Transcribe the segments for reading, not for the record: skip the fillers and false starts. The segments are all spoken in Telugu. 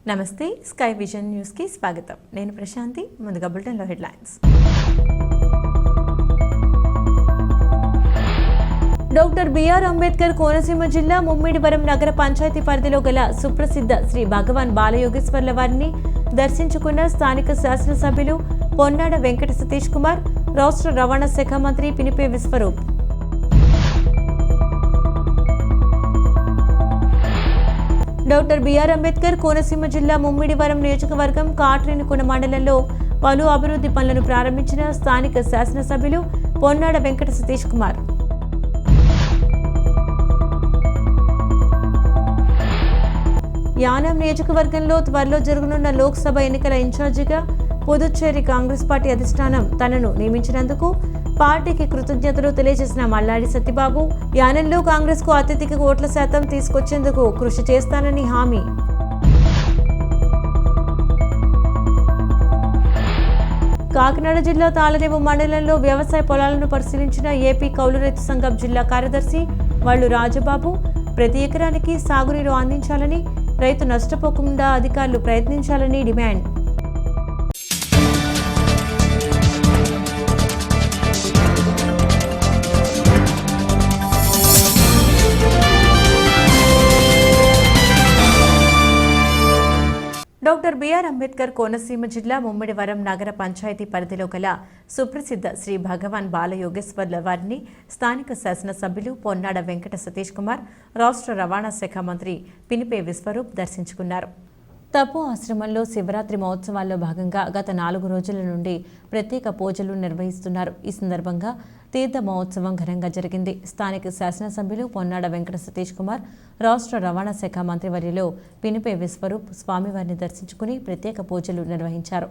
నమస్తే స్కై విజన్ న్యూస్ కి స్వాగతం. నేను ప్రశాంతి. ముందుగా బులెటిన్ లో headlines. Doctor B R Ambedkar Konaseema జిల్లా ముమ్మిడివరం నగర పంచాయతీ పరిధిలో గల సుప్రసిద్ధ శ్రీ భగవాన్ బాలయోగేశ్వర్ల వారిని దర్శించుకున్న స్థానిక శాసనసభ్యులు పొన్నాడ వెంకట సతీష్ కుమార్, రాష్ట్ర రవాణా శాఖ మంత్రి పినిపే విశ్వరూప్. డాక్టర్ బిఆర్ అంబేద్కర్ కోనసీమ జిల్లా ముమ్మిడివరం నియోజకవర్గం కాట్రేనికొండ మండలంలో పలు అభివృద్ధి పనులను ప్రారంభించిన స్థానిక శాసనసభ్యులు పొన్నాడ వెంకట సతీష్ కుమార్. యానం నియోజకవర్గంలో త్వరలో జరగనున్న లోక్సభ ఎన్నికల ఇన్ఛార్జిగా పుదుచ్చేరి కాంగ్రెస్ పార్టీ అధిష్టానం తనను నియమించినందుకు పార్టీకి కృతజ్ఞతలు తెలియజేసిన మల్లాడి సత్యబాబు, యానంలో కాంగ్రెస్ కు అత్యధిక ఓట్ల శాతం తీసుకొచ్చేందుకు కృషి చేస్తానని హామీ. కాకినాడ జిల్లా తాళరేవు మండలంలో వ్యవసాయ పొలాలను పరిశీలించిన ఏపీ కౌలు రైతు సంఘం జిల్లా కార్యదర్శి వళ్ళు రాజబాబు, ప్రతి ఎకరానికి సాగునీరు అందించాలని, రైతు నష్టపోకుండా అధికారులు ప్రయత్నించాలని demand. Doctor B R Ambedkar Konaseema జిల్లా ముమ్మిడివరం నగర పంచాయతీ పరిధిలో గల సుప్రసిద్ధ శ్రీ భగవాన్ బాలయోగేశ్వర్ల వారిని స్థానిక శాసనసభ్యులు పొన్నాడ వెంకట సతీష్ కుమార్, రాష్ట్ర రవాణా శాఖ మంత్రి పినిపే విశ్వరూప్ దర్శించుకున్నారు. తపో ఆశ్రమంలో శివరాత్రి మహోత్సవాల్లో భాగంగా గత 4 రోజుల నుండి ప్రత్యేక పూజలు నిర్వహిస్తున్నారు. ఈ సందర్భంగా తీర్థ మహోత్సవం ఘనంగా జరిగింది. స్థానిక శాసనసభ్యులు పొన్నాడ వెంకట సతీష్ కుమార్, రాష్ట్ర రవాణా శాఖ మంత్రివర్యులు పినిపే విశ్వరూప్ స్వామివారిని దర్శించుకుని ప్రత్యేక పూజలు నిర్వహించారు.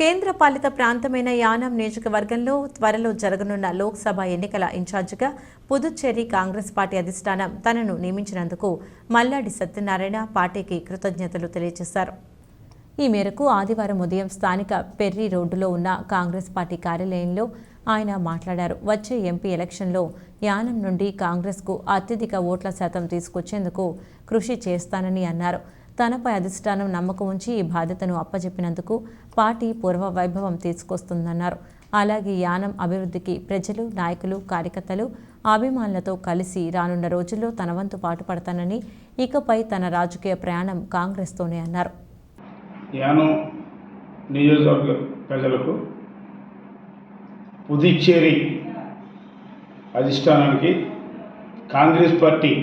కేంద్ర పాలిత ప్రాంతమైన యానం నియోజకవర్గంలో త్వరలో జరగనున్న లోక్సభ ఎన్నికల ఇన్ఛార్జిగా పుదుచ్చేరి కాంగ్రెస్ పార్టీ అధిష్టానం తనను నియమించినందుకు మల్లాడి సత్యనారాయణ పార్టీకి కృతజ్ఞతలు తెలియజేశారు. ఈ మేరకు ఆదివారం ఉదయం స్థానిక పెర్రి రోడ్డులో ఉన్న కాంగ్రెస్ పార్టీ కార్యాలయంలో ఆయన మాట్లాడారు. వచ్చే ఎంపీ ఎలక్షన్లో యానం నుండి కాంగ్రెస్కు అత్యధిక ఓట్ల శాతం తీసుకొచ్చేందుకు కృషి చేస్తానని అన్నారు. తనపై అధిష్టానం నమ్మకం ఉంచి ఈ బాధ్యతను అప్పజెప్పినందుకు పార్టీ పూర్వ వైభవం తీసుకొస్తుందన్నారు. అలాగే యానం అభివృద్ధికి ప్రజలు, నాయకులు, కార్యకర్తలు, అభిమానులతో కలిసి రానున్న రోజుల్లో తన వంతు పాటుపడతానని, ఇకపై తన రాజకీయ ప్రయాణం కాంగ్రెస్తోనే అన్నారు. యానం నియోజకవర్గ ప్రజలకు, పుదుచ్చేరి అధిష్టానానికి, కాంగ్రెస్ పార్టీ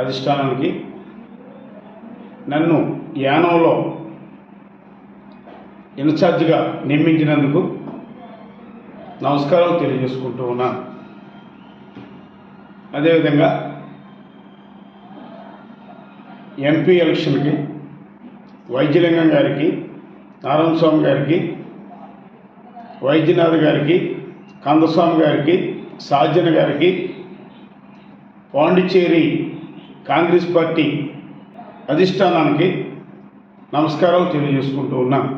అధిష్టానానికి నన్ను యానంలో ఇన్ఛార్జిగా నియమించినందుకు నమస్కారం తెలియజేసుకుంటూ ఉన్నాను. అదేవిధంగా ఎంపీ ఎలక్షన్కి వైద్యలింగం గారికి, నారాయణస్వామి గారికి, వైద్యనాథ్ గారికి, కందస్వామి గారికి, సాజన గారికి, పాండిచ్చేరి కాంగ్రెస్ పార్టీ అధిష్టానానికి నమస్కారం తెలియజేసుకుంటూ ఉన్నాను.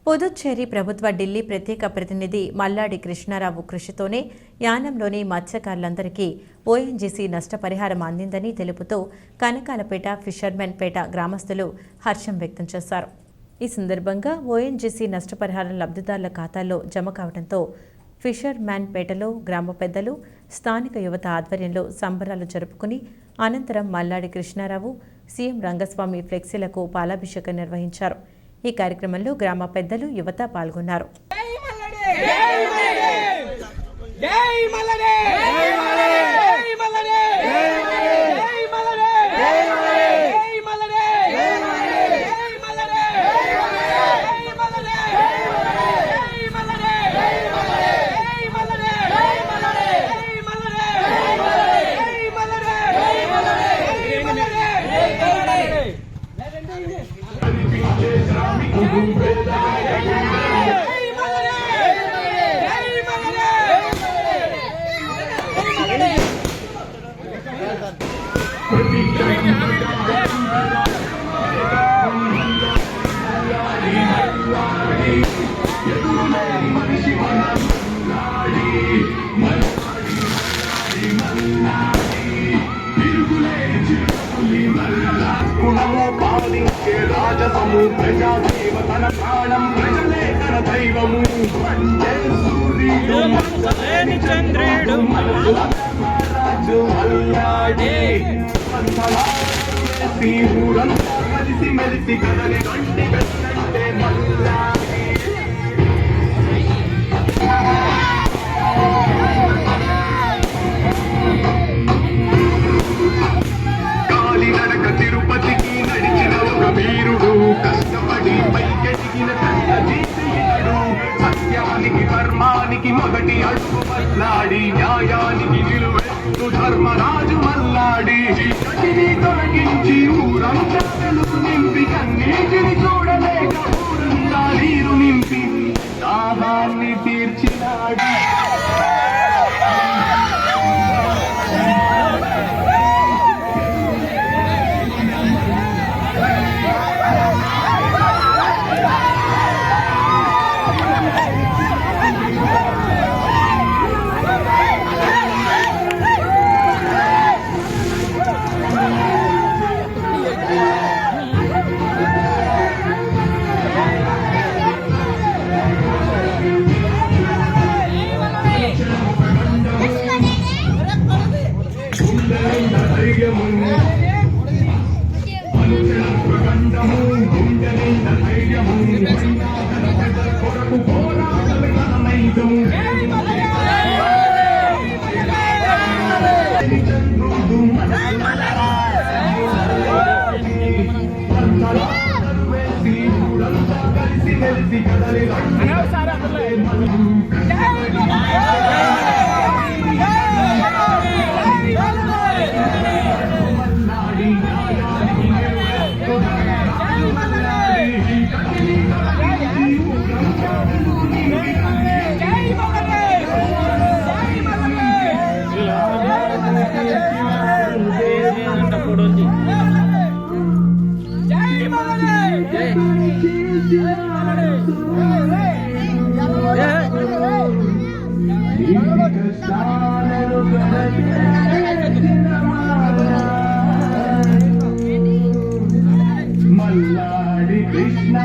పుదుచ్చేరి ప్రభుత్వ ఢిల్లీ ప్రత్యేక ప్రతినిధి మల్లాడి కృష్ణారావు కృషితోనే యానంలోని మత్స్యకారులందరికీ ఓఎన్జీసీ నష్టపరిహారం అందిందని తెలుపుతూ కనకాలపేట, ఫిషర్మెన్ పేట గ్రామస్తులు హర్షం వ్యక్తం చేశారు. ఈ సందర్భంగా ఓఎన్జీసీ నష్టపరిహారం లబ్ధిదారుల ఖాతాల్లో జమ కావడంతో ఫిషర్ మ్యాన్ పేటలో గ్రామ పెద్దలు, స్థానిక యువత ఆధ్వర్యంలో సంబరాలు జరుపుకుని అనంతరం మల్లాడి కృష్ణారావు, సీఎం రంగస్వామి ఫ్లెక్సీలకు పాలాభిషేకం నిర్వహించారు. ఈ కార్యక్రమంలో గ్రామ పెద్దలు, యువత పాల్గొన్నారు. దైవము చంద్రుడు రాజు మల్లాడే ఊరంతా కలిసి మెలిసి కదలి గంటి గంటే మల్లాడే కాలినడక తిరుపతికి నడిచిన ఒక వీరుడు కష్టపడి పైకెదిగిన కన్న జీవితుడు సత్యానికి ధర్మానికి మొదటి అడుగు మల్లాడి న్యాయానికి నిలువెత్తు ధర్మరాజు మల్లాడి చీకటిని తొలగించి ఊరంతా వెలుగు నింపి కన్నీటిని చూడలేక ఊరంతా నీరు నింపి దాహాన్ని తీర్చినాడు మల్లాడి కృష్ణ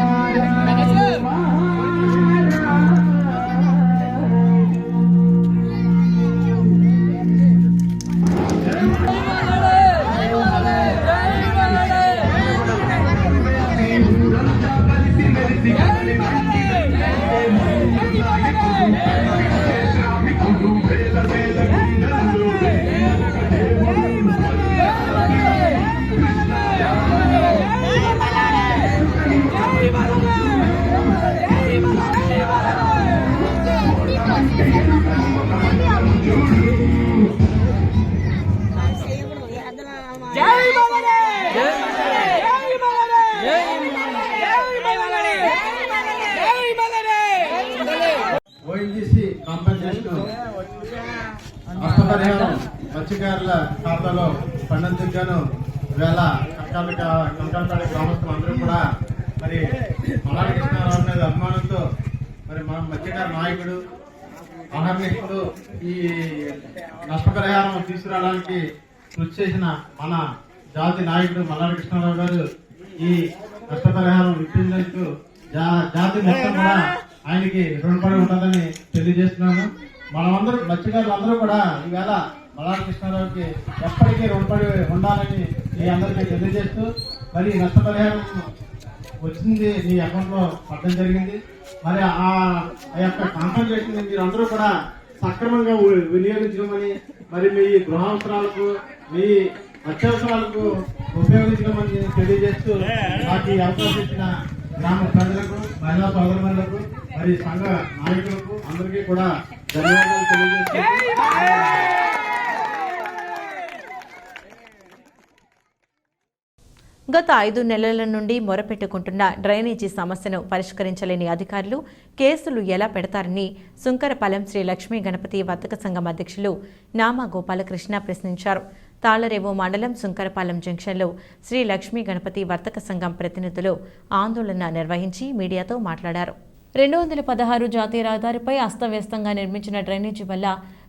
ఓఎన్జీసీ కాంపెన్సేషన్ నష్టపరిహారం మత్స్యకారుల ఖాతాలో పండించకు గాను ఇవాళ కంకాలపేట గ్రామస్తులందరూ కూడా మరి మల్లాడి కృష్ణారావు మీద అభిమానంతో మరి మన మత్స్యకార నాయకుడు ఆహర్నికుడు ఈ నష్టపరిహారం తీసుకురావడానికి కృషి చేసిన మన జాతి నాయకుడు మల్లాడి కృష్ణారావు గారు ఈ నష్టపరిహారం ఇప్పించేందుకు జాతి మొత్తం కూడా ఆయనకి రుణపడి ఉంటుందని తెలియజేస్తున్నాను. మనమందరూ మత్స్యకారులందరూ కూడా ఈవేళ మల్లాడి కృష్ణారావుకి ఎప్పటికీ రుణపడి ఉండాలని మీ అందరికీ తెలియజేస్తూ మరి నష్టపరిహారం వచ్చింది మీ అకౌంట్లో పడడం జరిగింది. మరి ఆ యొక్క కాంపెన్సేషన్ మీరు అందరూ కూడా సక్రమంగా వినియోగించమని మరి మీ గృహావసరాలకు మీ అత్యవసరాలకు ఉపయోగించమని తెలియజేస్తూ నాకు ఈ అవకాశం ఇచ్చిన గ్రామ ప్రజలకు మహిళా సోదరులకు మరి సంఘ నాయకులకు అందరికీ కూడా ధన్యవాదాలు తెలియజేస్తూ గత 5 నెలల నుండి మొరపెట్టుకుంటున్న డ్రైనేజీ సమస్యను పరిష్కరించలేని అధికారులు కేసులు ఎలా పెడతారని సుంకరపాలెం శ్రీ లక్ష్మీ గణపతి వర్తక సంఘం అధ్యక్షులు నామా గోపాలకృష్ణ ప్రశ్నించారు. తాళరేవు మండలం సుంకరపాలెం జంక్షన్లో శ్రీ లక్ష్మీ గణపతి వర్తక సంఘం ప్రతినిధులు ఆందోళన నిర్వహించి మీడియాతో మాట్లాడారు. 216 జాతీయ రహదారిపై అస్తవ్యస్తంగా నిర్మించిన డ్రైనేజీ వల్ల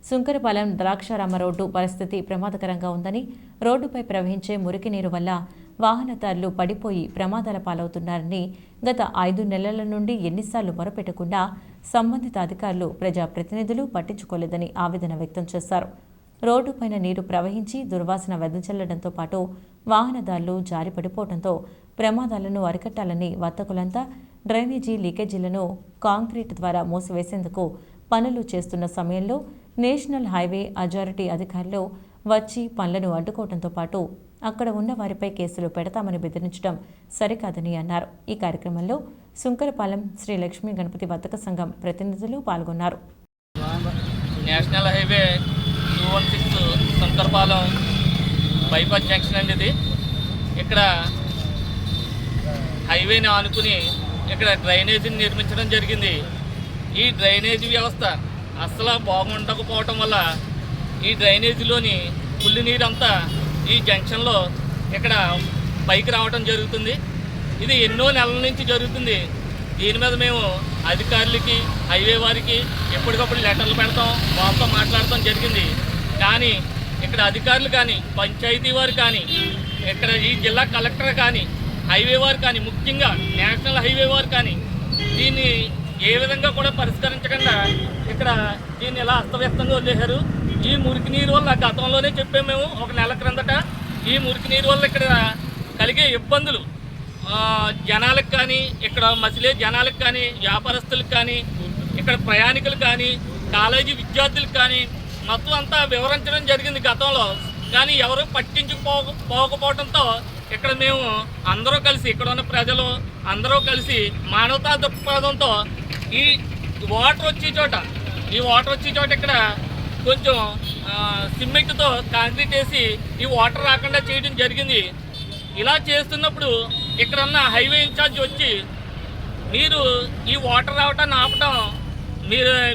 సుంకరపాలెం ద్రాక్షారామ రోడ్డు పరిస్థితి ప్రమాదకరంగా ఉందని, రోడ్డుపై ప్రవహించే మురికి నీరు వల్ల వాహనదారులు పడిపోయి ప్రమాదాల పాలవుతున్నారని గత 5 నెలల నుండి ఎన్నిసార్లు మొరపెట్టకుండా సంబంధిత అధికారులు ప్రజాప్రతినిధులు పట్టించుకోలేదని ఆవేదన వ్యక్తం చేశారు. రోడ్డుపైన నీరు ప్రవహించి దుర్వాసన వెదజల్లడంతో పాటు వాహనదారులు జారి పడిపోవడంతో ప్రమాదాలను అరికట్టాలని వర్తకులంతా డ్రైనేజీ లీకేజీలను కాంక్రీట్ ద్వారా మూసివేసేందుకు పనులు చేస్తున్న సమయంలో నేషనల్ హైవే అథారిటీ అధికారులు వచ్చి పనులను అడ్డుకోవడంతో పాటు అక్కడ ఉన్న వారిపై కేసులు పెడతామని బెదిరించడం సరికాదని అన్నారు. ఈ కార్యక్రమంలో సుంకరపాలెం శ్రీ లక్ష్మీ గణపతి వర్తక సంఘం ప్రతినిధులు పాల్గొన్నారు. National highway 216 Sunkarapalem bypass junction అండి. ఇది ఇక్కడ హైవేని ఆనుకుని ఇక్కడ డ్రైనేజీని నిర్మించడం జరిగింది. ఈ డ్రైనేజీ వ్యవస్థ అస్సలు బాగుండకపోవటం వల్ల ఈ డ్రైనేజీలోని పుల్లి నీరంతా ఈ జంక్షన్లో ఇక్కడ పైకి రావడం జరుగుతుంది. ఇది ఎన్నో నెలల నుంచి జరుగుతుంది. దీని మీద మేము అధికారులకి హైవే వారికి ఎప్పటికప్పుడు లెటర్లు పెడతాం, వాళ్ళతో మాట్లాడటం జరిగింది. కానీ ఇక్కడ అధికారులు కానీ పంచాయతీ వారు కానీ ఇక్కడ ఈ జిల్లా కలెక్టర్ కానీ హైవే వారు కానీ ముఖ్యంగా నేషనల్ హైవే వారు కానీ దీన్ని ఏ విధంగా కూడా పరిష్కరించకుండా ఇక్కడ దీన్ని ఎలా అస్తవ్యస్తంగా వదిలేశారు. ఈ మురికి నీరు వల్ల గతంలోనే చెప్పాము మేము 1 నెల క్రిందట, ఈ మురికి నీరు వల్ల ఇక్కడ కలిగే ఇబ్బందులు జనాలకు కానీ ఇక్కడ మసిలే జనాలకు కానీ వ్యాపారస్తులకు కానీ ఇక్కడ ప్రయాణికులు కానీ కాలేజీ విద్యార్థులకు కానీ మొత్తం అంతా వివరించడం జరిగింది గతంలో. కానీ ఎవరు పట్టించుకోకపోవడంతో ఇక్కడ మేము అందరూ కలిసి ఇక్కడ ఉన్న ప్రజలు అందరూ కలిసి మానవతా దృక్పథంతో ఈ వాటర్ వచ్చే చోట ఇక్కడ కొంచెం సిమెంట్తో కాంక్రీట్ వేసి ఈ వాటర్ రాకుండా చేయడం జరిగింది. ఇలా చేస్తున్నప్పుడు ఇక్కడ ఉన్న హైవే ఇన్ఛార్జ్ వచ్చి మీరు ఈ వాటర్ రావటాన్ని ఆపటం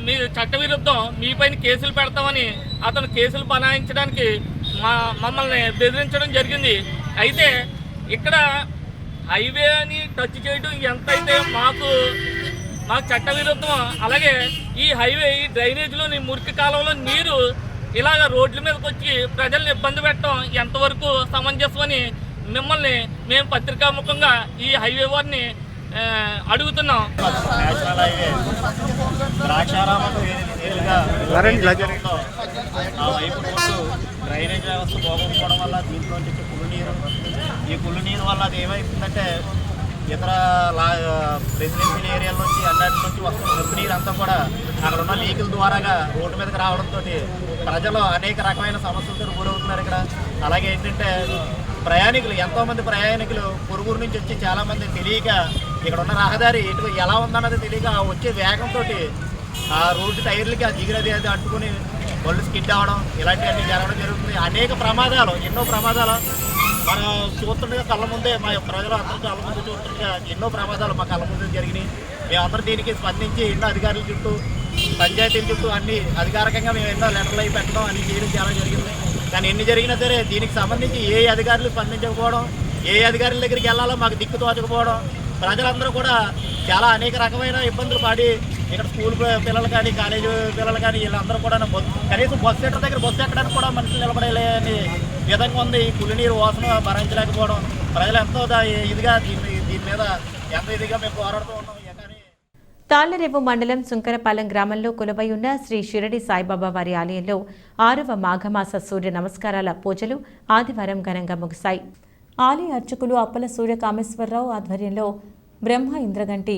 మీరు చట్టవిరుద్ధం, మీపైన కేసులు పెడతామని అతను కేసులు బనాయించడానికి మమ్మల్ని బెదిరించడం జరిగింది. అయితే ఇక్కడ హైవేని టచ్ చేయడం ఎంతైతే మాకు చట్టవిరుద్ధం, అలాగే ఈ హైవే ఈ డ్రైనేజీలోని మురికి కాలంలో నీరు ఇలాగ రోడ్ల మీదకి వచ్చి ప్రజల్ని ఇబ్బంది పెట్టడం ఎంతవరకు సమంజసమని మిమ్మల్ని మేము పత్రికాముఖంగా ఈ హైవే వారిని అడుగుతున్నాం. నేషనల్ హైవే ద్రాక్షారామం ఆ వైపు డ్రైనేజ్ వ్యవస్థ పోకపోవడం వల్ల దీంట్లో వచ్చే ఈ పుల్లు నీరు వల్ల అది ఏమైతుందంటే ఇతర రెసిడెన్షియల్ ఏరియాల నుంచి అన్నిటి నుంచి వస్తున్న ఉప్పు నీరు అంతా కూడా అక్కడ ఉన్న లీకుల ద్వారాగా రోడ్డు మీదకి రావడంతో ప్రజలు అనేక రకమైన సమస్యలతో గురవుతున్నారు ఇక్కడ. అలాగే ఏంటంటే ఎంతోమంది ప్రయాణికులు పొరుగురు నుంచి వచ్చి చాలామంది తెలియక ఇక్కడ ఉన్న రహదారి ఇటు ఎలా ఉందన్నది తెలియక వచ్చే వేగంతో ఆ రోడ్డు టైర్లకి ఆ దిగురది అది అట్టుకుని ఒళ్ళు స్కిడ్ అవ్వడం ఇలాంటివన్నీ జరగడం జరుగుతుంది. అనేక ప్రమాదాలు, ఎన్నో ప్రమాదాలు మనం చూస్తుండగా కళ్ళ ముందే, మా ప్రజలు అందరూ కళ్ళ ముందు చూస్తుండగా ఎన్నో ప్రమాదాలు మా కళ్ళ ముందు జరిగినాయి. మేమందరూ దీనికి స్పందించి ఎన్నో అధికారుల చుట్టూ పంచాయతీల చుట్టూ అన్ని అధికారికంగా మేము ఎన్నో లెటర్లు అవి పెట్టడం అన్ని చేయడం చాలా జరిగింది. కానీ ఎన్ని జరిగినా సరే దీనికి సంబంధించి ఏ అధికారులు స్పందించకపోవడం, ఏ అధికారుల దగ్గరికి వెళ్ళాలో మాకు దిక్కు తోచకపోవడం, ప్రజలందరూ కూడా చాలా అనేక రకమైన ఇబ్బందులు పడి ఇక్కడ స్కూల్ పిల్లలు కానీ కాలేజీ పిల్లలు కానీ వీళ్ళందరూ కూడా కనీసం బస్సు సెంటర్ దగ్గర బస్సు ఎక్కడానికి కూడా మనుషులు నిలబడలేని విధంగా ఉంది. ఈ పులి నీరు వాసన భరించలేకపోవడం ప్రజలు ఎంతో ఇదిగా దీని మీద ఎంతో ఇదిగా మేము పోరాడుతూ ఉన్నాం. తాళ్లరేవు మండలం సుంకరపాలెం గ్రామంలో కొలువై ఉన్న శ్రీ షిరడి సాయిబాబా వారి ఆలయంలో 6వ మాఘమాస సూర్య నమస్కారాల పూజలు ఆదివారం ఘనంగా ముగిశాయి. ఆలయ అర్చకులు అప్పల సూర్య కామేశ్వరరావు ఆధ్వర్యంలో బ్రహ్మ ఇంద్రగంటి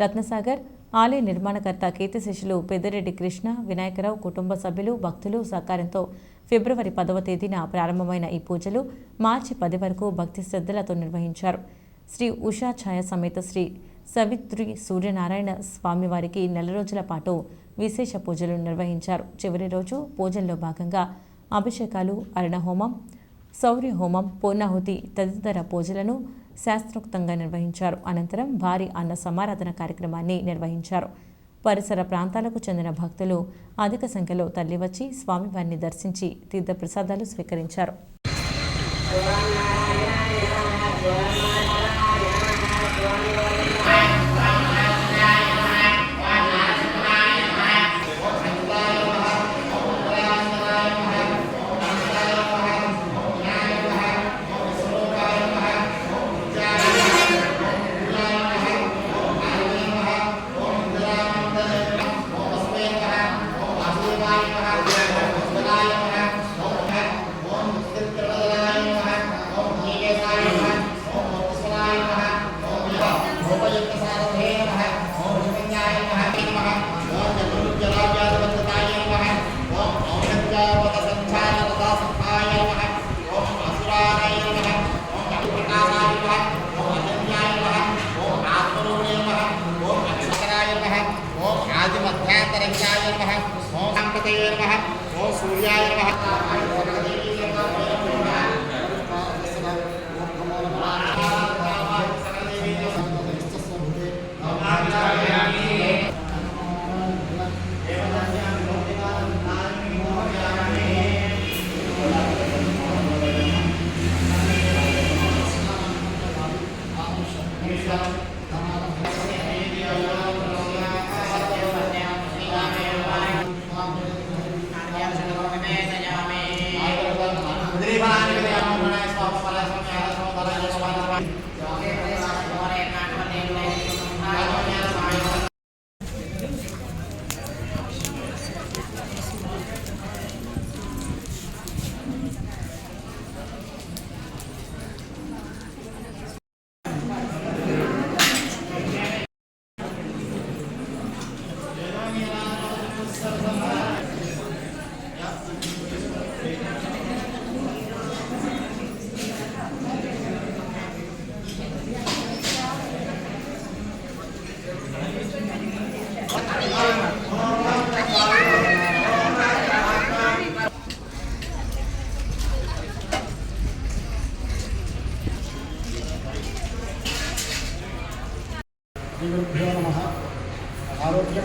రత్నసాగర్, ఆలయ నిర్మాణకర్త కీర్తిశేషులు పెద్దిరెడ్డి కృష్ణ, వినాయకరావు కుటుంబ సభ్యులు, భక్తులు సహకారంతో ఫిబ్రవరి 10వ తేదీన ప్రారంభమైన ఈ పూజలు మార్చి 10 వరకు భక్తి శ్రద్ధలతో నిర్వహించారు. శ్రీ ఉషా ఛాయ సమేత శ్రీ సవిత్రి సూర్యనారాయణ స్వామివారికి 4 రోజుల పాటు విశేష పూజలు నిర్వహించారు. చివరి రోజు పూజల్లో భాగంగా అభిషేకాలు, అరుణహోమం, శౌర్యహోమం, పూర్ణాహుతి తదితర పూజలను శాస్త్రోక్తంగా నిర్వహించారు. అనంతరం భారీ అన్న సమారాధన కార్యక్రమాన్ని నిర్వహించారు. పరిసర ప్రాంతాలకు చెందిన భక్తులు అధిక సంఖ్యలో తరలివచ్చి స్వామివారిని దర్శించి తీర్థప్రసాదాలు స్వీకరించారు.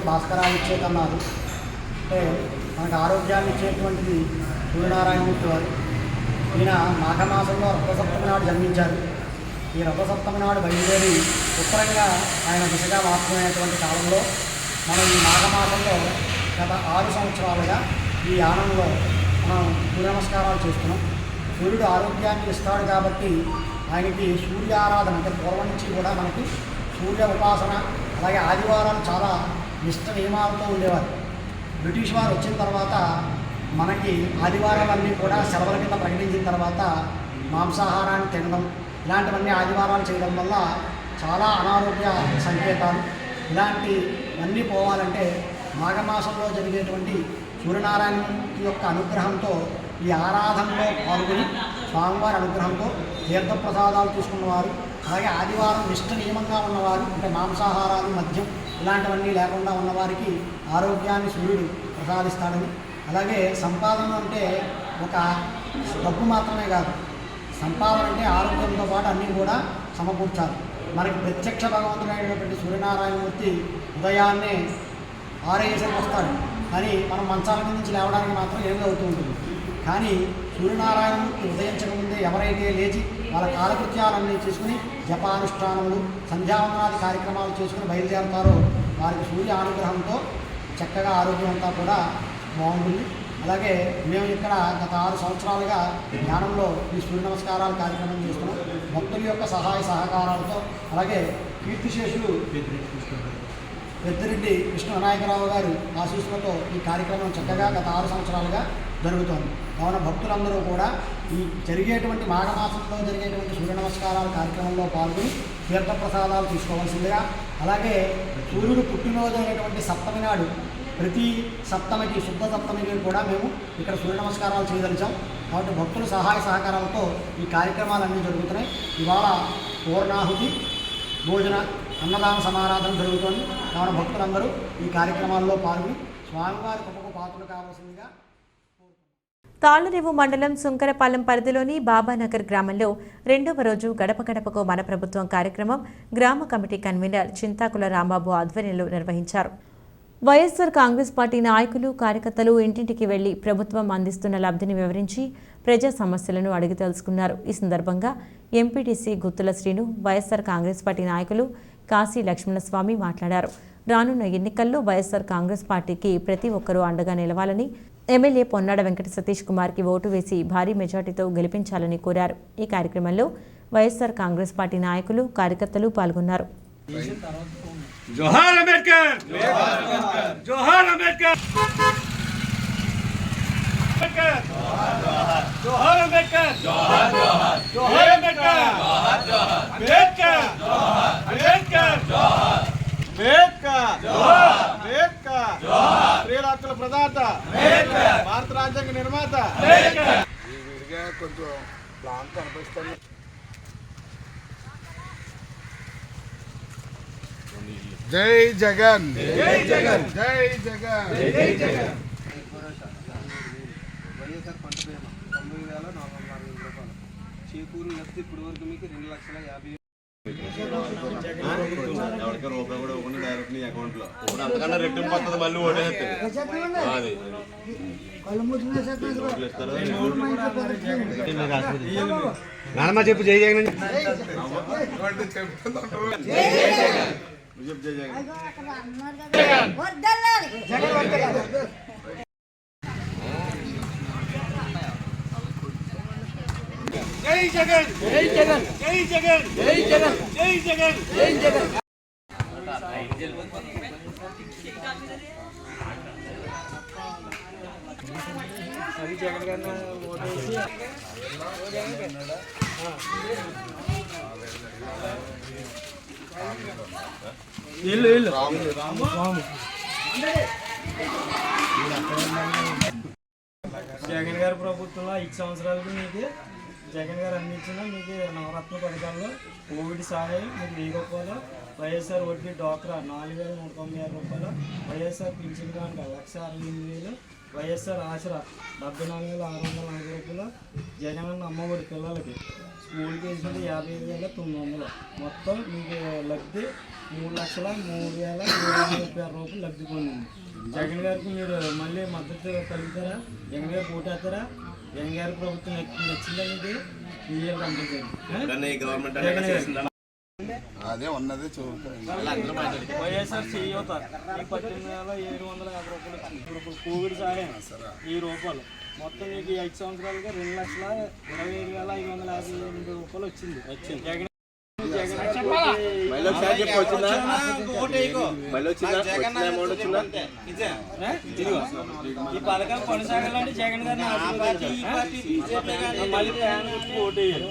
భాస్కరాలు ఇచ్చేదన్నారు. అంటే మనకు ఆరోగ్యాన్ని ఇచ్చేటువంటిది సూర్యనారాయణమూర్తి వారు. ఈయన మాఘమాసంలో రథసప్తమి నాడు జన్మించారు. ఈ రథసప్తమి నాడు బయలుదేరి ఉత్తరంగా ఆయన దిశగా మార్చుకునేటువంటి కాలంలో మనం ఈ మాఘమాసంలో గత 6 సంవత్సరాలుగా ఈ యానంలో మనం సూర్య నమస్కారాలు చేస్తున్నాం. సూర్యుడు ఆరోగ్యాన్ని ఇస్తాడు కాబట్టి ఆయనకి సూర్య ఆరాధన అంటే పూర్వం నుంచి కూడా మనకి సూర్య ఉపాసన, అలాగే ఆదివారాలు చాలా నిష్ట నియమాలతో ఉండేవారు. బ్రిటిష్ వారు వచ్చిన తర్వాత మనకి ఆదివారాలన్నీ కూడా సెలవుల కింద ప్రకటించిన తర్వాత మాంసాహారాన్ని తినడం ఇలాంటివన్నీ ఆదివారాలు చేయడం వల్ల చాలా అనారోగ్య సంకేతాలు ఇలాంటివన్నీ పోవాలంటే మాఘమాసంలో జరిగేటువంటి సూర్యనారాయణమూర్తి యొక్క అనుగ్రహంతో ఈ ఆరాధనలో పాల్గొని స్వామివారి అనుగ్రహంతో తీర్థప్రసాదాలు తీసుకున్నవారు, అలాగే ఆదివారం నిష్ట నియమంగా ఉన్నవారు అంటే మాంసాహారాలు మద్యం ఇలాంటివన్నీ లేకుండా ఉన్నవారికి ఆరోగ్యాన్ని సూర్యుడు ప్రసాదిస్తాడని, అలాగే సంపాదన అంటే ఒక డబ్బు మాత్రమే కాదు, సంపాదన అంటే ఆరోగ్యంతో పాటు అన్నీ కూడా సమకూర్చాలి. మనకి ప్రత్యక్ష భగవంతుడైనటువంటి సూర్యనారాయణమూర్తి ఉదయాన్నే 6 వస్తాడు, కానీ మనం మంచాల నుంచి లేవడానికి మాత్రం 8 అవుతూ ఉంటుంది. కానీ సూర్యనారాయణమూర్తి ఉదయించకముందే ఎవరైతే లేచి వాళ్ళ కాలకృత్యాలన్నీ చేసుకుని జపానుష్ఠానములు సంధ్యావందనాది కార్యక్రమాలు చేసుకుని బయలుదేరుతారో వారికి సూర్య అనుగ్రహంతో చక్కగా ఆరోగ్యం అంతా కూడా బాగుంటుంది. అలాగే మేము ఇక్కడ గత 6 సంవత్సరాలుగా ధ్యానంలో ఈ సూర్య నమస్కారాల కార్యక్రమం చేస్తున్నాం. భక్తుల యొక్క సహాయ సహకారాలతో, అలాగే కీర్తిశేషులు పెద్దిరెడ్డి కృష్ణ వినాయకరావు గారు ఆశీస్సులతో ఈ కార్యక్రమం చక్కగా గత 6 సంవత్సరాలుగా జరుగుతోంది. కావున భక్తులందరూ కూడా ఈ జరిగేటువంటి మాఘమాసంలో జరిగేటువంటి సూర్య నమస్కారాల కార్యక్రమంలో పాల్గొని తీర్థప్రసాదాలు తీసుకోవాల్సిందిగా, అలాగే సూర్యుడు పుట్టినరోజు అయినటువంటి సప్తమి నాడు ప్రతి సప్తమికి శుద్ధ సప్తమికి కూడా మేము ఇక్కడ సూర్య నమస్కారాలు చేయదలిచాం. కాబట్టి భక్తుల సహాయ సహకారాలతో ఈ కార్యక్రమాలన్నీ జరుగుతున్నాయి. ఇవాళ పూర్ణాహుతి, భోజన, అన్నదాన సమారాధన జరుగుతోంది. కావున భక్తులందరూ ఈ కార్యక్రమాల్లో పాల్గొని స్వామివారి కృపకు పాత్రలు కావాల్సిందిగా. తాళ్లరేవు మండలం సుంకరపాలెం పరిధిలోని బాబానగర్ గ్రామంలో 2వ రోజు గడప గడపకు మన ప్రభుత్వం కార్యక్రమం గ్రామ కమిటీ కన్వీనర్ చింతాకుల రాంబాబు ఆధ్వర్యంలో నిర్వహించారు. వైఎస్ఆర్ కాంగ్రెస్ పార్టీ నాయకులు, కార్యకర్తలు ఇంటింటికి వెళ్లి ప్రభుత్వం అందిస్తున్న లబ్ధిని వివరించి ప్రజా సమస్యలను అడిగి తెలుసుకున్నారు. ఈ సందర్భంగా ఎంపీటీసీ గుత్తుల శ్రీను, వైఎస్ఆర్ కాంగ్రెస్ పార్టీ నాయకులు కాశీ లక్ష్మణస్వామి మాట్లాడారు. రానున్న ఎన్నికల్లో వైఎస్ఆర్ కాంగ్రెస్ పార్టీకి ప్రతి ఒక్కరూ అండగా నిలవాలని, ఎమ్మెల్యే పొన్నాడ వెంకట సతీష్ కుమార్కి ఓటు వేసి భారీ మెజార్టీతో గెలిపించాలని కోరారు. ఈ కార్యక్రమంలో వైఎస్ఆర్ కాంగ్రెస్ పార్టీ నాయకులు, కార్యకర్తలు పాల్గొన్నారు. జోహార్ అంబేద్కర్, జోహార్ అంబేద్కర్, జోహార్ అంబేద్కర్, జోహార్ అంబేద్కర్, అంబేద్కర్, అంబేద్కర్, శ్రీరాష్ట్ర ప్రదాత, భారత రాజ్యాంగ నిర్మాత. కొంచెం ప్లాన్ కనిపిస్తుంది. జై జగన్, జై జగన్, జై జగన్, జై జగన్. వైఎస్ఆర్ పంట బీమా 90,460 రూపాయలు చేకూరు లబ్ధి ఇప్పటి వరకు మీకు 2,50,000. ఎవరికి రూపాయి కూడా ఇవ్వకుండా డైరెక్ట్ నీ అకౌంట్ లో అంతకన్నా రెట్టింపు వస్తుంది. మళ్ళీ నానమ్మ చెప్పు జై జగన్, జై జగన్, జై జగన్, జై జగన్, జై జగన్, జై జగన్, జై జగన్. జగన్ గారి ప్రభుత్వంలో 5 సంవత్సరాలకు మీకు జగన్ గారు అందించిన మీకు నవరత్న పథకాల్లో కోవిడ్ సహాయం మీకు 1000 రూపాయలు, వైఎస్ఆర్ వడ్డీ డ్వాక్రా 4,196 రూపాయలు, వైఎస్ఆర్ పింఛన్ కానుక 1,68,000, వైఎస్ఆర్ ఆసరా 74,640 రూపాయలు, జగనన్న అమ్మఒడి పిల్లలకి స్కూల్కి వేసినది 55,900. మొత్తం మీకు లబ్ధి 3,03,736 రూపాయలు లబ్ధి పొందింది. జగన్ గారికి మీరు మళ్ళీ మద్దతు కలుగుతారా? జగన్ గారు పోటాతారా? జగన్ గారి ప్రభుత్వం నచ్చిందనేది ఇయ్యాలి కంపల్సరీ. అదే ఉన్నది చూపుతారు. వైఎస్ఆర్ చేయూత 18,750 రూపాయలు వచ్చింది. ఇప్పుడు కోవిడ్ సాయం 1000 రూపాయలు. మొత్తం మీకు 5 సంవత్సరాలుగా 2,25,558 రూపాయలు వచ్చింది. జగన్ ఈ పథకాలు కొనసాగాలంటే జగన్ గారిని మళ్ళీ ఓటు వేయాలి.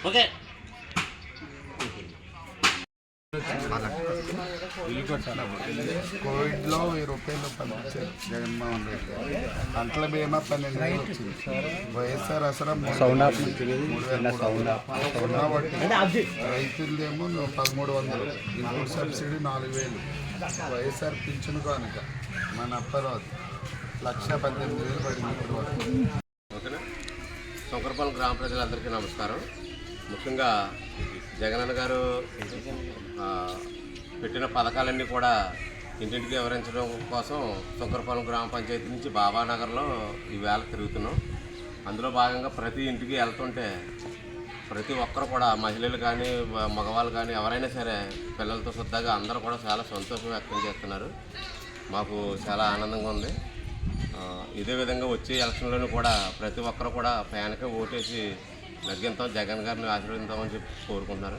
ఓకే కోవిడ్లో 1000 రూపాయలు పంపించారు జగన్మోహన్ రెడ్డి. పంటల బీమా 12,000 వచ్చింది. వైఎస్ఆర్ అసలు 3,000. రైతులదేమో 1,300. Input subsidy 4,000. వైఎస్ఆర్ పింఛను కానుక మన అప్పరాదు 1,18,000 పడింది ఇప్పుడు వరకు. ఓకేనా. శంకరపాలెం గ్రామ ప్రజలందరికీ నమస్కారం. ముఖ్యంగా జగనన్న గారు పెట్టిన పథకాలన్నీ కూడా ఇంటింటికి వివరించడం కోసం శంకరపాలెం గ్రామ పంచాయతీ నుంచి బాబానగర్లో ఈవేళ తిరుగుతున్నాం. అందులో భాగంగా ప్రతి ఇంటికి వెళ్తుంటే ప్రతి ఒక్కరు కూడా మహిళలు కానీ మగవాళ్ళు కానీ ఎవరైనా సరే పిల్లలతో శుద్ధంగా అందరూ కూడా చాలా సంతోషం వ్యక్తం చేస్తున్నారు. మాకు చాలా ఆనందంగా ఉంది. ఇదే విధంగా వచ్చే ఎలక్షన్లోనూ కూడా ప్రతి ఒక్కరు కూడా ఫ్యాన్కే ఓటేసి నెగ్గిస్తాం, జగన్ గారిని ఆశీర్వదిద్దామని చెప్పి కోరుకుంటున్నారు.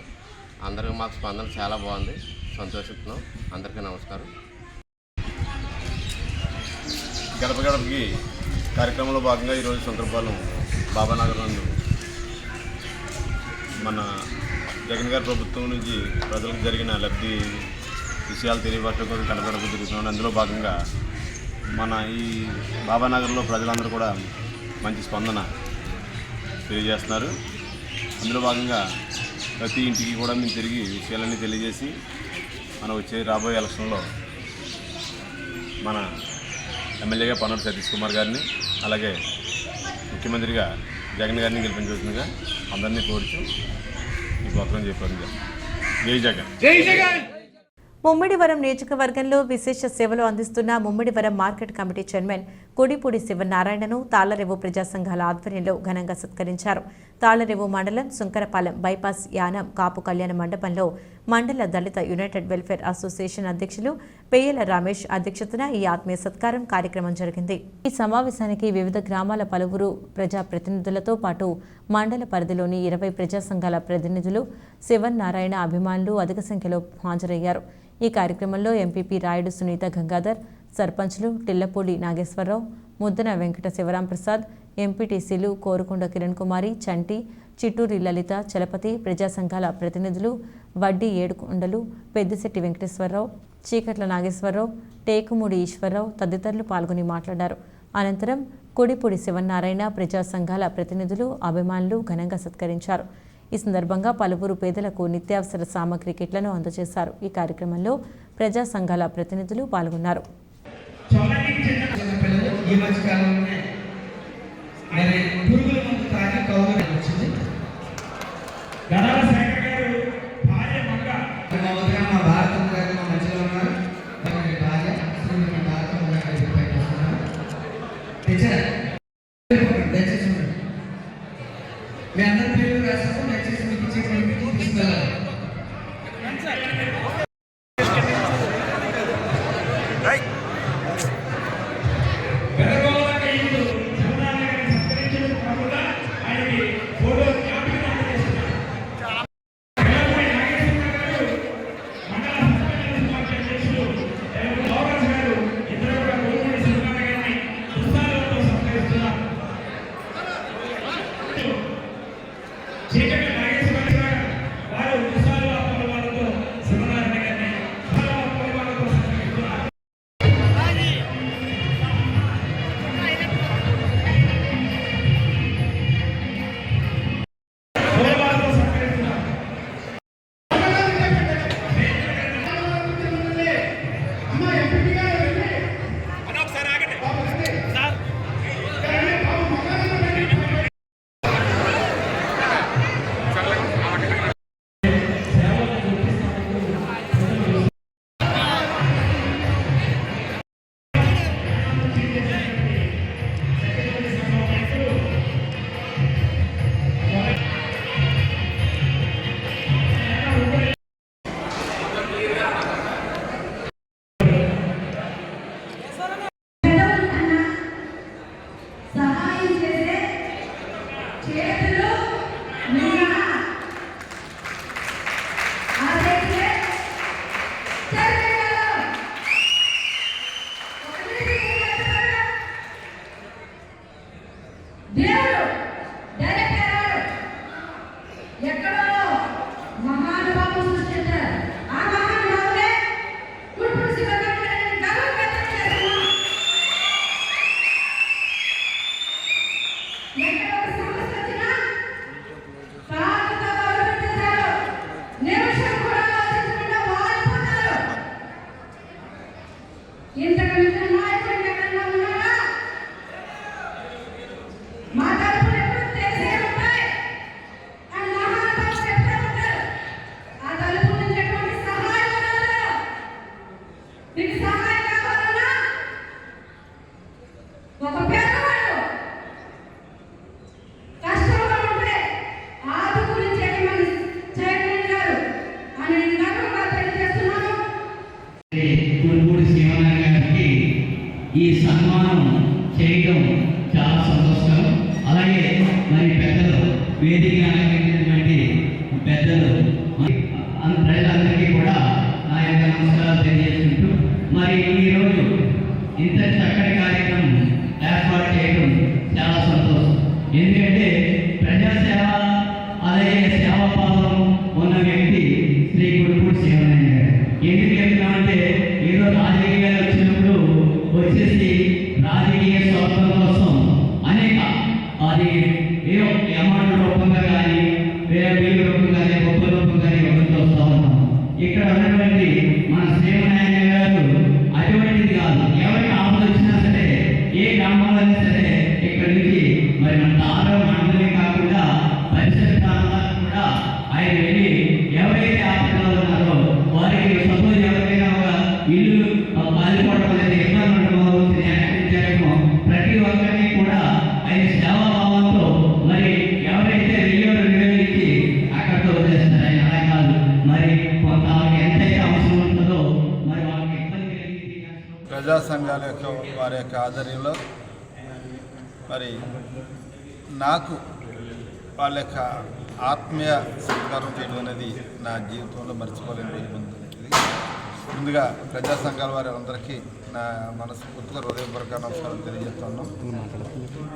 అందరికీ మాకు స్పందన చాలా బాగుంది, సంతోషిస్తున్నాం. అందరికీ నమస్కారం. గడప గడపకి కార్యక్రమంలో భాగంగా ఈరోజు శంకరపాలెం బాబానగర్ నందు మన జగన్ గారి ప్రభుత్వం నుంచి ప్రజలకు జరిగిన లబ్ధి విషయాలు తెలియపరచడం కోసం గడప గడప తిరుగుతున్నాం. అందులో భాగంగా మన ఈ బాబానగర్లో ప్రజలందరూ కూడా మంచి స్పందన తెలియజేస్తున్నారు. అందులో భాగంగా ప్రతి ఇంటికి కూడా మేము తిరిగి విషయాలన్నీ తెలియజేసి మనం వచ్చే రాబోయే ఎలక్షన్లో మన ఎమ్మెల్యేగా పనోటి సతీష్ కుమార్ గారిని అలాగే ముఖ్యమంత్రిగా జగన్ గారిని గెలిపించవలసిందిగా అందరినీ కోరుచు ఈ ప్రోగ్రాం చెప్పారు. జై జగన్, జై జగన్. ముమ్మిడివరం నియోజకవర్గంలో విశేష సేవలు అందిస్తున్న Mummidivaram market committee chairman Kodipudi శివనారాయణను తాళ్లరేవు ప్రజా సంఘాల ఆధ్వర్యంలో ఘనంగా సత్కరించారు. తాళ్లరేవు మండలం సుంకరపాలెం బైపాస్ యానం కాపు కళ్యాణ మండపంలో మండల దళిత యునైటెడ్ వెల్ఫేర్ అసోసియేషన్ అధ్యక్షులు పెయ్యల రమేష్ అధ్యక్షతన ఈ ఆత్మీయ సత్కారం కార్యక్రమం జరిగింది. ఈ సమావేశానికి వివిధ గ్రామాల పలువురు ప్రజా ప్రతినిధులతో పాటు మండల పరిధిలోని 20 ప్రజా సంఘాల ప్రతినిధులు, శివనారాయణ అభిమానులు అధిక సంఖ్యలో హాజరయ్యారు. ఈ కార్యక్రమంలో ఎంపీపీ రాయుడు సునీత గంగాధర్, సర్పంచ్లు టిల్లపూడి నాగేశ్వరరావు, ముద్దన వెంకట శివరాం ప్రసాద్, ఎంపీటీసీలు కోరుకొండ కిరణ్ కుమారి, చంటి, చిట్టూరి లలిత, చలపతి, ప్రజా సంఘాల ప్రతినిధులు, వడ్డీ ఏడుకొండలు, పెద్దిశెట్టి వెంకటేశ్వరరావు, చీకట్ల నాగేశ్వరరావు, టేకుమూడి ఈశ్వరరావు తదితరులు పాల్గొని మాట్లాడారు. అనంతరం కొడిపూడి శివనారాయణ ప్రజా సంఘాల ప్రతినిధులు, అభిమానులు ఘనంగా సత్కరించారు. ఈ సందర్భంగా పలువురు పేదలకు నిత్యావసర సామగ్రి కిట్లను అందజేశారు. ఈ కార్యక్రమంలో ప్రజా సంఘాల ప్రతినిధులు పాల్గొన్నారు. చీకటి నాగేశ్వర గారు వారు విశాల అప్పలవాళ్ళతో శివనారాయణ గారిని చాలా అప్పలవాళ్ళతో సత్కరిస్తున్నారు. సహాయం చేసే చేతులు నిన్న ఆదేశే చర్యలు దేవుడు డైరెక్టర్ ఎక్కడో మహానుభావులు సృష్టించారు. ఆ మహానుభావులే గుంటూరు శివగారిని గర్వపడతారు. ఎక్కడ ఒక సమస్య వచ్చినా కాదుగా వదిలిపెట్టేశారు. నిమిషం కూడా ఆలోచించకుండా వాడిపోతారు. ఇంతకు మించిన నాయకుడు ఎక్కడన్నా ఉన్నారా? మా తరపున ఎప్పుడు తెలిసే ఉంటాయి అని మహానుభావులు చెప్తూ ఉంటారు. ఆ తలుపు నుంచి ఎటువంటి సహాయం రాదు. మీకు సహాయం కావాలన్నా ఒక పేదవాడు కష్టంలో ఉంటే ఆదుకుని చేయమని చైర్మన్ గారు అని నేను గర్వంగా తెలియజేస్తున్నాను. గురుమూడి శివనారాయణ గారికి ఈ సన్మానం చేయడం చాలా సంతోషం. అలాగే మరి పెద్దలు వేదిక అలంకరించినటువంటి పెద్దలు ప్రజలందరికీ కూడా నా యొక్క నమస్కారాలు తెలియజేసుకుంటూ మరి ఈరోజు ఇంత చక్కటి కార్యక్రమం ఏర్పాటు చేయడం చాలా సంతోషం. ఎందుకంటే ప్రజాసేవ అలాగే సేవాపాదం ఉన్న వ్యక్తి శ్రీ గురుమూడి శివనారాయణ గారు. ఎందుకు చెప్తున్నామంటే ఏదో రాజకీయాలు వచ్చినప్పుడు వచ్చేసి రాజకీయ స్వార్థం కోసం అనేక అది ఏదో అమౌంట్ రూపంగా కానీ వేరే బిల్లు రూపంగా కానీ గొప్ప రూపంగా కానీ ఇవ్వడంతో వస్తూ ఉన్నాం. ఇక్కడ ఉన్నటువంటి మన శ్రీనారాయణ గారు అటువంటిది కాదు. ఎవరికి ఆపద వచ్చినా సరే ఏ గ్రామంలో అయినా సరే ఇక్కడి నుంచి మరి మన తారో మండలమే కాకుండా పరిసర ప్రాంతాలకు కూడా ఆయన వెళ్ళి ఎవరైతే ఆపదలో ఉన్నారో వారికి సపోజ్ ఎవరికైనా ఒక ఇల్లు కాలిపోవడం అనేది ఇబ్బంది ఉండడం జరగడం ప్రతి ఒక్కరిని కూడా ఆయన సేవాభావంతో మరి ఎవరైతే నివేదించి అక్కడితో వదిలేస్తారు. ఆయన అలా కాదు. మరి కొంత ఎంతైతే అవసరం ఉంటుందో మరి వాళ్ళకి ఇబ్బంది కలిగి ప్రజా సంఘాల యొక్క వారి యొక్క ఆధ్వర్యంలో మరి నాకు వాళ్ళ యొక్క ఆత్మీయ సత్కారం చేయడం అనేది నా జీవితంలో మర్చిపోలేని రోజు ముందుగా ప్రజా సంఘాల వారి అందరికీ నా మనస్ఫూర్తిగా హృదయపూర్వక నమస్కారం తెలియజేస్తున్నాం.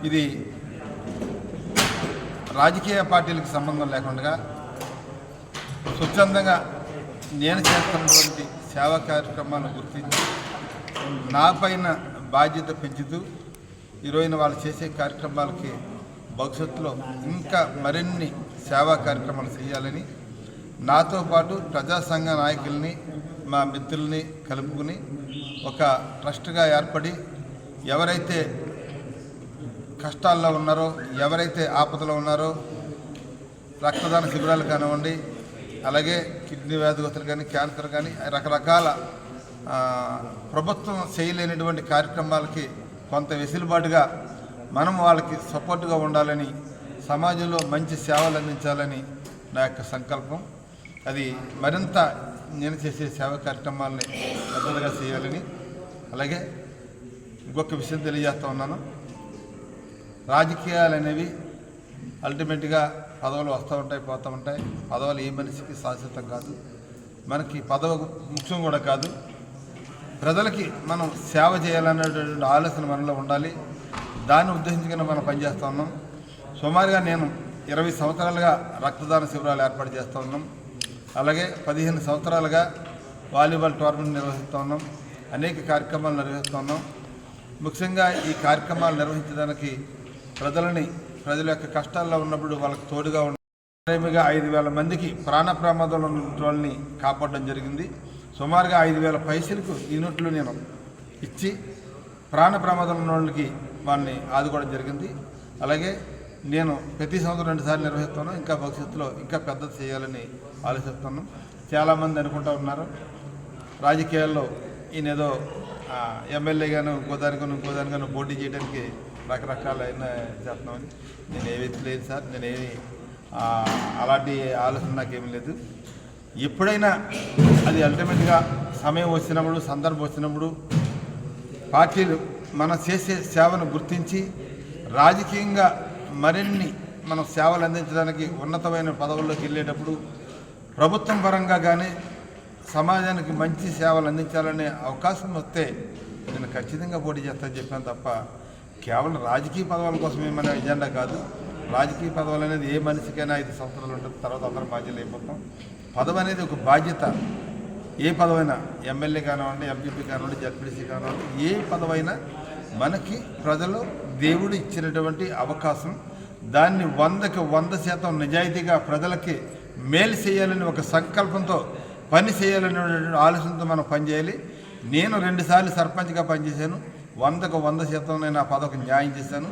ఇది రాజకీయ పార్టీలకు సంబంధం లేకుండా స్వచ్ఛందంగా నేను చేస్తున్నటువంటి సేవా కార్యక్రమాలను గుర్తించి నా పైన బాధ్యత పెంచుతూ ఈరోజు వాళ్ళు చేసే కార్యక్రమాలకి భవిష్యత్తులో ఇంకా మరిన్ని సేవా కార్యక్రమాలు చేయాలని నాతో పాటు ప్రజా సంఘ నాయకుల్ని మా మిత్రుల్ని కలుపుకుని ఒక ట్రస్ట్గా ఏర్పడి ఎవరైతే కష్టాల్లో ఉన్నారో ఎవరైతే ఆపదలో ఉన్నారో రక్తదాన శిబిరాలు కానివ్వండి, అలాగే కిడ్నీ వ్యాధిగ్రస్తులు కానీ క్యాన్సర్ కానీ రకరకాల ప్రభుత్వం చేయలేనటువంటి కార్యక్రమాలకి కొంత వెసులుబాటుగా మనం వాళ్ళకి సపోర్టుగా ఉండాలని, సమాజంలో మంచి సేవలు అందించాలని నా యొక్క సంకల్పం. అది మరింత నేను చేసే సేవా కార్యక్రమాలని పెద్దగా చేయాలని, అలాగే ఇంకొక విషయం తెలియజేస్తూ ఉన్నాను. రాజకీయాలు అనేవి అల్టిమేట్గా పదవులు వస్తూ ఉంటాయి, పోతూ ఉంటాయి. పదవులు ఏ మనిషికి శాశ్వతం కాదు. మనకి పదవి ముఖ్యం కూడా కాదు. ప్రజలకి మనం సేవ చేయాలనేటువంటి ఆలోచన మనలో ఉండాలి. దాన్ని ఉద్దేశించుకుని మనం పనిచేస్తూ ఉన్నాం. సుమారుగా నేను 20 సంవత్సరాలుగా రక్తదాన శిబిరాలు ఏర్పాటు చేస్తూ ఉన్నాం. అలాగే 15 సంవత్సరాలుగా వాలీబాల్ టోర్నమెంట్ నిర్వహిస్తూ ఉన్నాం. అనేక కార్యక్రమాలు నిర్వహిస్తూ ఉన్నాం. ముఖ్యంగా ఈ కార్యక్రమాలు నిర్వహించడానికి ప్రజల యొక్క కష్టాల్లో ఉన్నప్పుడు వాళ్ళకి తోడుగా ఉండేమిగా 5,000 మందికి ప్రాణ ప్రమాదంలో ఉన్న వాళ్ళని కాపాడడం జరిగింది. సుమారుగా 5,000 పైసలకు యూనిట్లు నేను ఇచ్చి ప్రాణ ప్రమాదంలో ఉన్న వాళ్ళకి వాళ్ళని ఆదుకోవడం జరిగింది. అలాగే నేను ప్రతి సంవత్సరం 2 సార్లు నిర్వహిస్తున్నాను. ఇంకా భవిష్యత్తులో ఇంకా పెద్దది చేయాలని ఆలోచిస్తున్నాను. చాలామంది అనుకుంటూ ఉన్నారు రాజకీయాల్లో ఈయన ఏదో ఎమ్మెల్యేగాను ఇంకోదానిగాను పోటీ చేయడానికి రకరకాలైన చేస్తున్నామని. నేను ఏమి లేదు సార్, నేనేమి అలాంటి ఆలోచన నాకేమీ లేదు. ఎప్పుడైనా అది అల్టిమేట్గా సమయం వచ్చినప్పుడు, సందర్భం వచ్చినప్పుడు పార్టీలు మనం చేసే సేవను గుర్తించి రాజకీయంగా మరిన్ని మనం సేవలు అందించడానికి ఉన్నతమైన పదవుల్లోకి వెళ్ళేటప్పుడు ప్రభుత్వం పరంగా కానీ సమాజానికి మంచి సేవలు అందించాలనే అవకాశం వస్తే నేను ఖచ్చితంగా పోటీ చేస్తానని చెప్పాను తప్ప కేవలం రాజకీయ పదవుల కోసమే మన ఎజెండా కాదు. రాజకీయ పదవులు అనేది ఏ మనిషికైనా 5 సంవత్సరాలు ఉంటుంది, తర్వాత అందరం బాధ్యతలు అయిపోతాం. పదవి అనేది ఒక బాధ్యత. ఏ పదవైనా ఎమ్మెల్యే కానివ్వండి, ఎంపీపీ కానివ్వండి, జడ్పీసీ కానివ్వండి, ఏ పదవైనా మనకి ప్రజలు దేవుడు ఇచ్చినటువంటి అవకాశం. దాన్ని 100కి 100% నిజాయితీగా ప్రజలకి మేలు చేయాలని ఒక సంకల్పంతో పని చేయాలనేటువంటి ఆలోచనతో మనం పనిచేయాలి. నేను 2 సార్లు సర్పంచ్గా పనిచేశాను. 100కి 100% నేను ఆ పదవికి న్యాయం చేశాను.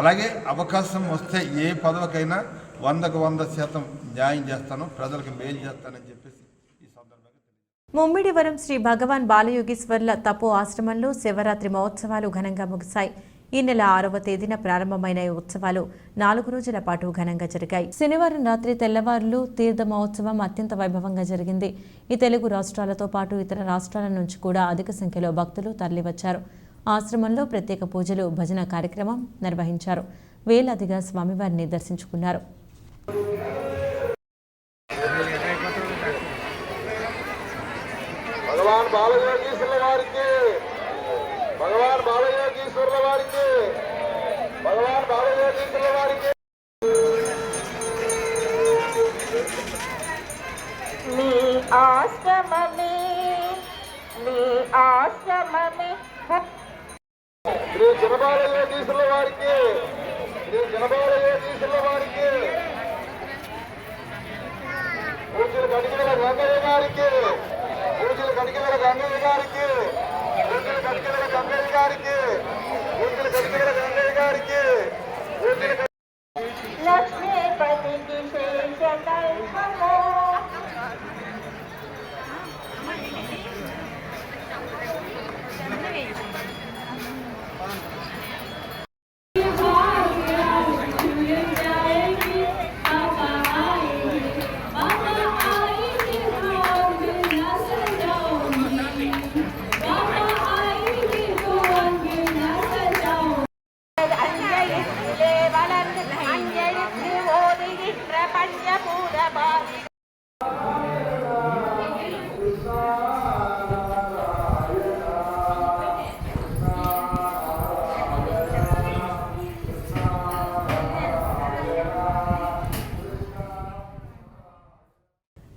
అలాగే అవకాశం వస్తే ఏ పదవికైనా 100కి 100% న్యాయం చేస్తాను, ప్రజలకు మేలు చేస్తానని చెప్పేసి ఈ సందర్భంగా ముమ్మిడివరం శ్రీ భగవాన్ బాలయోగీశ్వర్ల తపో ఆశ్రమంలో శివరాత్రి మహోత్సవాలు ఘనంగా ముగిశాయి. ఈ నెల 6వ తేదీన ప్రారంభమైన ఈ ఉత్సవాలు 4 రోజుల పాటు ఘనంగా జరిగాయి. శనివారం రాత్రి తెల్లవారులు తీర్థ మహోత్సవం అత్యంత వైభవంగా జరిగింది. ఈ తెలుగు రాష్ట్రాలతో పాటు ఇతర రాష్ట్రాల నుంచి కూడా అధిక సంఖ్యలో భక్తులు తరలివచ్చారు. ఆశ్రమంలో ప్రత్యేక పూజలు, భజన కార్యక్రమం నిర్వహించారు. వేలాదిగా స్వామివారిని దర్శించుకున్నారు. భగవాన్ బాలయోగీశ్వరుల వారికి, భగవాన్ బాలయోగీశ్వరుల వారికి, భగవాన్ బాలయోగీశ్వరుల వారికి. నీ ఆశ్రమమే, నీ ఆశ్రమమే. శ్రీ జనబాలయోగీశ్వరుల వారికి, శ్రీ జనబాలయోగీశ్వరుల వారికి, పూజలు కడిగిన గంగయ్య గారికి, పూజలు కడిగిన గంగయ్య గారికి, పూజలు కడిగిన గంగయ్య గారికి, పూజలు కడిగిన గంగయ్య గారికి, పూజలు లక్ష్మీపతికి శేషకల్పమో.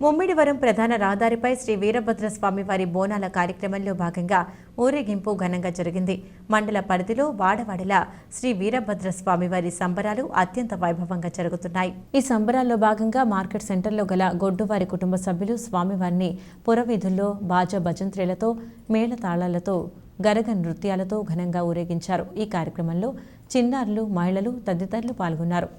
ముమ్మిడివరం ప్రధాన రహదారిపై శ్రీ వీరభద్ర స్వామివారి బోనాల కార్యక్రమంలో భాగంగా ఊరేగింపు ఘనంగా జరిగింది. మండల పరిధిలో వాడవాడలా శ్రీ వీరభద్ర స్వామివారి సంబరాలు అత్యంత వైభవంగా జరుగుతున్నాయి. ఈ సంబరాల్లో భాగంగా మార్కెట్ సెంటర్లో గల గొడ్డువారి కుటుంబ సభ్యులు స్వామివారిని పురవీధుల్లో బాజా భజంత్రీలతో, మేళతాళాలతో, గరగ నృత్యాలతో ఘనంగా ఊరేగించారు. ఈ కార్యక్రమంలో చిన్నారులు, మహిళలు తదితరులు పాల్గొన్నారు.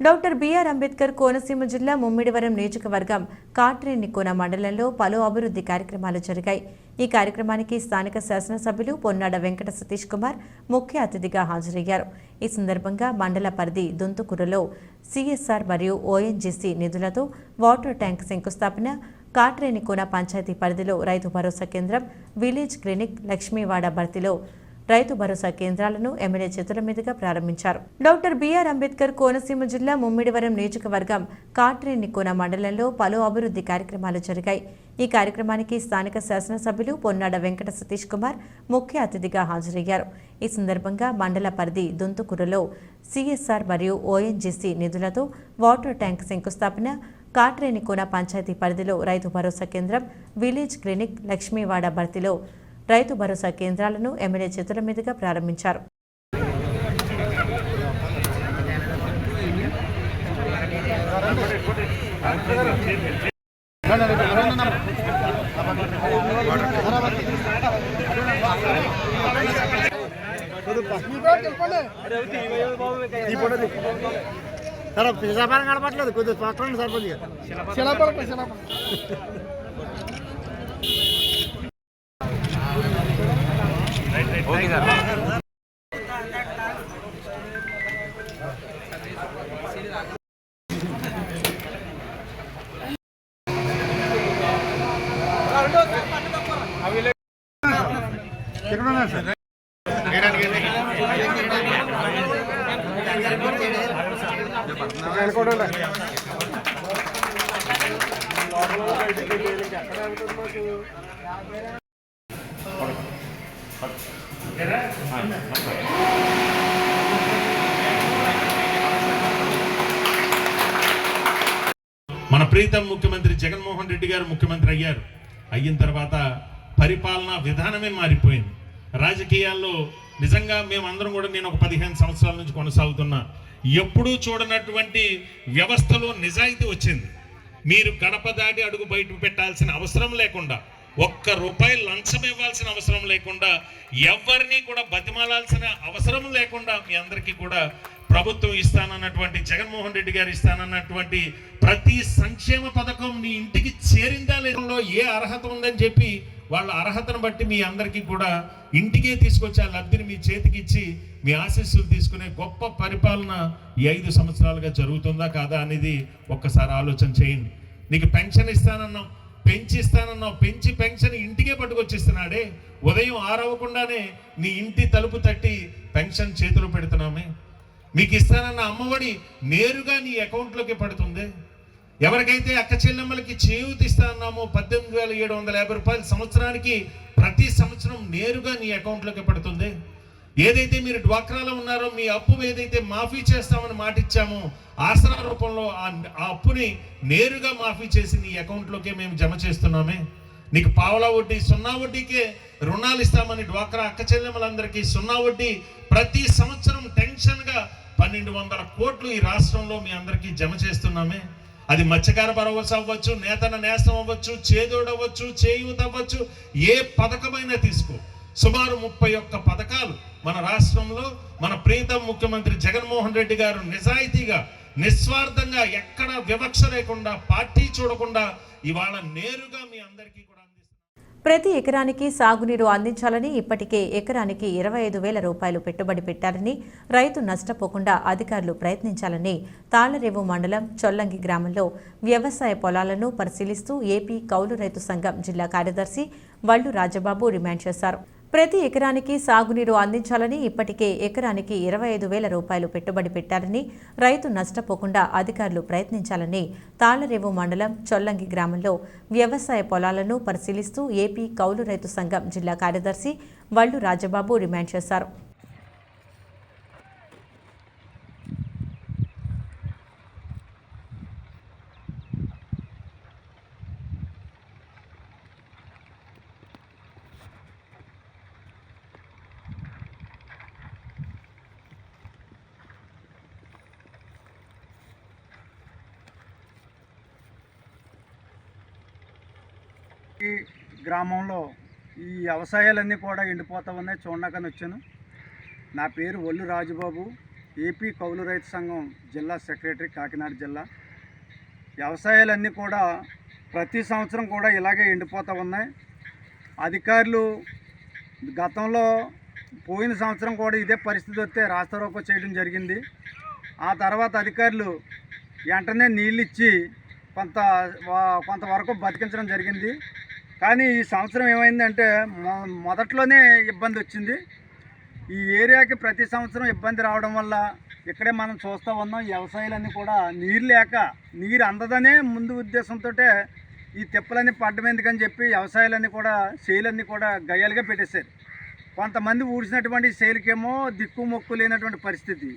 డాక్టర్ బిఆర్ అంబేద్కర్ కోనసీమ జిల్లా ముమ్మిడివరం నియోజకవర్గం కాట్రేనికోన మండలంలో పలు అభివృద్ధి కార్యక్రమాలు జరిగాయి. ఈ కార్యక్రమానికి స్థానిక శాసనసభ్యులు పొన్నాడ వెంకట సతీష్ కుమార్ ముఖ్య అతిథిగా హాజరయ్యారు. ఈ సందర్భంగా మండల పరిధి దుంతుకూరులో సిఎస్ఆర్ మరియు ఓఎన్జీసీ నిధులతో వాటర్ ట్యాంక్ శంకుస్థాపన, కాట్రేనికోన పంచాయతీ పరిధిలో రైతు భరోసా కేంద్రం, విలేజ్ క్లినిక్, లక్ష్మీవాడ భర్తీలో రైతు భరోసా కేంద్రాలను ఎమ్మెల్యే చేతుల మీదుగా ప్రారంభించారు. డాక్టర్ బిఆర్ అంబేద్కర్ కోనసీమ జిల్లా ముమ్మిడివరం నియోజకవర్గం కాట్రేనికోన మండలంలో పలు అభివృద్ధి కార్యక్రమాలు జరిగాయి. ఈ కార్యక్రమానికి స్థానిక శాసనసభ్యులు పొన్నాడ వెంకట సతీష్ కుమార్ ముఖ్య అతిథిగా హాజరయ్యారు. ఈ సందర్భంగా మండల పరిధి దుంతుకూరులో సిఎస్ఆర్ మరియు ఓఎన్జీసీ నిధులతో వాటర్ ట్యాంక్ శంకుస్థాపన, కాట్రేనికోన పంచాయతీ పరిధిలో రైతు భరోసా కేంద్రం, విలేజ్ క్లినిక్, లక్ష్మీవాడ భర్తీలో రైతు భరోసా కేంద్రాలను ఎమ్మెల్యే చేతుల మీదుగా ప్రారంభించారు. కనపట్లేదు కొద్దిగా పక్కన సరిపోతుంది. మన ప్రీతం ముఖ్యమంత్రి జగన్మోహన్ రెడ్డి గారు ముఖ్యమంత్రి అయిన తర్వాత పరిపాలనా విధానమే మారిపోయింది. రాజకీయాల్లో నిజంగా మేమందరం కూడా, నేను ఒక 15 సంవత్సరాల నుంచి కొనసాగుతున్నా, ఎప్పుడూ చూడనటువంటి వ్యవస్థలో నిజాయితీ వచ్చింది. మీరు గడప దాటి అడుగు బయట పెట్టాల్సిన అవసరం లేకుండా, ₹1 లంచం ఇవ్వాల్సిన అవసరం లేకుండా, ఎవరిని కూడా బతిమాలాల్సిన అవసరం లేకుండా మీ అందరికీ కూడా ప్రభుత్వం ఇస్తానన్నటువంటి, జగన్మోహన్ రెడ్డి గారు ఇస్తానన్నటువంటి ప్రతి సంక్షేమ పథకం మీ ఇంటికి చేరిందా లేదో, ఏ అర్హత ఉందని చెప్పి వాళ్ళ అర్హతను బట్టి మీ అందరికీ కూడా ఇంటికే తీసుకొచ్చి ఆ లబ్ధిని మీ చేతికి ఇచ్చి మీ ఆశీస్సులు తీసుకునే గొప్ప పరిపాలన ఈ 5 సంవత్సరాలుగా జరుగుతుందా కాదా అనేది ఒక్కసారి ఆలోచన చేయండి. నీకు పెన్షన్ ఇస్తానన్నావు, పెంచి పెన్షన్ ఇంటికే పట్టుకొచ్చిస్తున్నాడే. ఉదయం 6 అవ్వకుండానే నీ ఇంటి తలుపు తట్టి పెన్షన్ చేతులు పెడుతున్నామే. మీకు ఇస్తానన్న అమ్మఒడి నేరుగా నీ అకౌంట్లోకి పడుతుంది. ఎవరికైతే అక్క చెల్లెమ్మలకి చేయూత ఇస్తానన్నామో ₹18,750 సంవత్సరానికి, ప్రతి సంవత్సరం నేరుగా నీ అకౌంట్లోకి పడుతుంది. ఏదైతే మీరు డ్వాక్రాలో ఉన్నారో మీ అప్పు ఏదైతే మాఫీ చేస్తామని మాట ఇచ్చామో, ఆసరా రూపంలో ఆ అప్పుని నేరుగా మాఫీ చేసి నీ అకౌంట్లోకే మేము జమ చేస్తున్నామే. నీకు పావలా వడ్డీ, 0 వడ్డీకే రుణాలు ఇస్తామని డ్వాక్రా అక్క చెల్లెమ్మలందరికీ 0 వడ్డీ ప్రతి సంవత్సరం టెన్షన్గా 1200 కోట్లు ఈ రాష్ట్రంలో మీ అందరికీ జమ చేస్తున్నామే. అది మత్స్యకార భరోసా అవ్వచ్చు, నేతన నేస్తం అవ్వచ్చు, చేదోడు అవ్వచ్చు, చేయూత అవ్వచ్చు, ఏ పథకమైనా తీసుకో. సుమారు 31 పథకాలు మన రాష్ట్రంలో మన ప్రీతం ముఖ్యమంత్రి జగన్మోహన్ రెడ్డి గారు నిజాయితీగా, నిస్వార్థంగా, ఎక్కడ వివక్ష లేకుండా, పార్టీ చూడకుండా ఇవాళ నేరుగా మీ అందరికీ కూడా ప్రతి ఎకరానికి సాగునీరు అందించాలని, ఇప్పటికే ఎకరానికి ₹25,000 పెట్టుబడి పెట్టాలని, రైతు నష్టపోకుండా అధికారులు ప్రయత్నించాలని తాళ్లరేవు మండలం చొల్లంగి గ్రామంలో వ్యవసాయ పొలాలను పరిశీలిస్తూ ఏపీ కౌలు రైతు సంఘం జిల్లా కార్యదర్శి వల్లు రాజబాబు డిమాండ్ చేశారు. ప్రతి ఎకరానికి సాగునీరు అందించాలని, ఇప్పటికే ఎకరానికి ₹25,000 పెట్టుబడి పెట్టాలని, రైతు నష్టపోకుండా అధికారులు ప్రయత్నించాలని తాళ్లరేవు మండలం చొల్లంగి గ్రామంలో వ్యవసాయ పొలాలను పరిశీలిస్తూ ఏపీ కౌలు రైతు సంఘం జిల్లా కార్యదర్శి వల్లు రాజబాబు డిమాండ్ చేశారు. ఈ గ్రామంలో ఈ వ్యవసాయాలన్నీ కూడా ఎండిపోతూ ఉన్నాయి. చూడకని వచ్చాను. నా పేరు వల్లు రాజబాబు, ఏపీ కౌలు రైతు సంఘం జిల్లా సెక్రటరీ, కాకినాడ జిల్లా. వ్యవసాయాలన్నీ కూడా ప్రతి సంవత్సరం కూడా ఇలాగే ఎండిపోతూ ఉన్నాయి. అధికారులు గతంలో పోయిన సంవత్సరం కూడా ఇదే పరిస్థితి వస్తే రాస్తారోకో చేయడం జరిగింది. ఆ తర్వాత అధికారులు వెంటనే నీళ్ళు ఇచ్చి కొంతవరకు బతికించడం జరిగింది. కానీ ఈ సంవత్సరం ఏమైందంటే మొదట్లోనే ఇబ్బంది వచ్చింది. ఈ ఏరియాకి ప్రతి సంవత్సరం ఇబ్బంది రావడం వల్ల ఇక్కడే మనం చూస్తూ ఉన్నాం, వ్యవసాయాలన్నీ కూడా నీరు లేక నీరు అందదనే ముందు ఉద్దేశంతో ఈ తిప్పలన్నీ పడ్డం ఎందుకని చెప్పి వ్యవసాయాలన్నీ కూడా సేలన్నీ కూడా గయ్యాలుగా పెట్టేశారు. కొంతమంది ఊడ్చినటువంటి సేలుకేమో దిక్కు మొక్కు లేనటువంటి పరిస్థితి.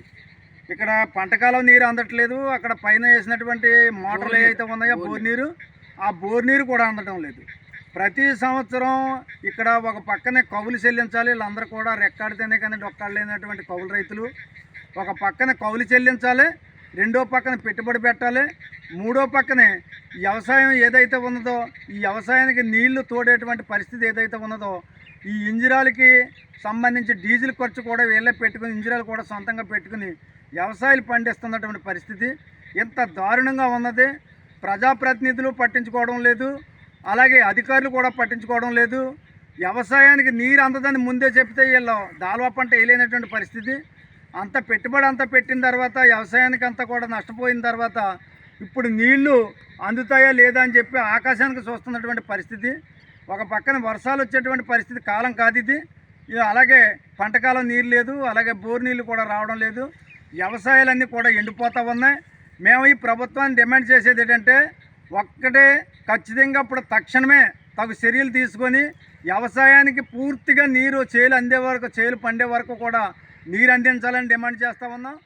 ఇక్కడ పంటకాలం నీరు అందట్లేదు. అక్కడ పైన వేసినటువంటి మోటార్లు ఏవైతే ఉన్నాయో బోర్ నీరు కూడా అందటం లేదు. ప్రతి సంవత్సరం ఇక్కడ ఒక పక్కనే కౌలు చెల్లించాలి. వీళ్ళందరూ కూడా రెక్కాడితేనే కానీ డొక్కాడు లేనటువంటి కౌలు రైతులు. ఒక పక్కన కౌలు చెల్లించాలి, రెండో పక్కన పెట్టుబడి పెట్టాలి, మూడో పక్కనే వ్యవసాయం ఏదైతే ఉన్నదో ఈ వ్యవసాయానికి నీళ్లు తోడేటువంటి పరిస్థితి ఏదైతే ఉన్నదో ఈ ఇంజిరాలకి సంబంధించి డీజిల్ ఖర్చు కూడా వీళ్ళే పెట్టుకుని ఇంజిరాలు కూడా సొంతంగా పెట్టుకుని వ్యవసాయాలు పండిస్తున్నటువంటి పరిస్థితి ఎంత దారుణంగా ఉన్నది. ప్రజాప్రతినిధులు పట్టించుకోవడం లేదు, అలాగే అధికారులు కూడా పట్టించుకోవడం లేదు. వ్యవసాయానికి నీరు అందదని ముందే చెప్తే వీళ్ళు దాల్వా పంట వేయలేనటువంటి పరిస్థితి. అంత పెట్టుబడి అంతా పెట్టిన తర్వాత వ్యవసాయానికి అంతా కూడా నష్టపోయిన తర్వాత ఇప్పుడు నీళ్లు అందుతాయా లేదా అని చెప్పి ఆకాశానికి చూస్తున్నటువంటి పరిస్థితి. ఒక పక్కన వర్షాలు వచ్చేటువంటి పరిస్థితి కాలం కాదు ఇది. అలాగే పంటకాలం నీరు లేదు, అలాగే బోర్ నీళ్ళు కూడా రావడం లేదు. వ్యవసాయాలన్నీ కూడా ఎండిపోతూ ఉన్నాయి. మేము ఈ ప్రభుత్వాన్ని డిమాండ్ చేసేది ఏంటంటే ఒక్కటే ఖచ్చితంగా ఇప్పుడు తక్షణమే తగు చర్యలు తీసుకొని వ్యవసాయానికి పూర్తిగా నీరు చేలు పండే వరకు కూడా నీరు అందించాలని డిమాండ్ చేస్తూ ఉన్నాం.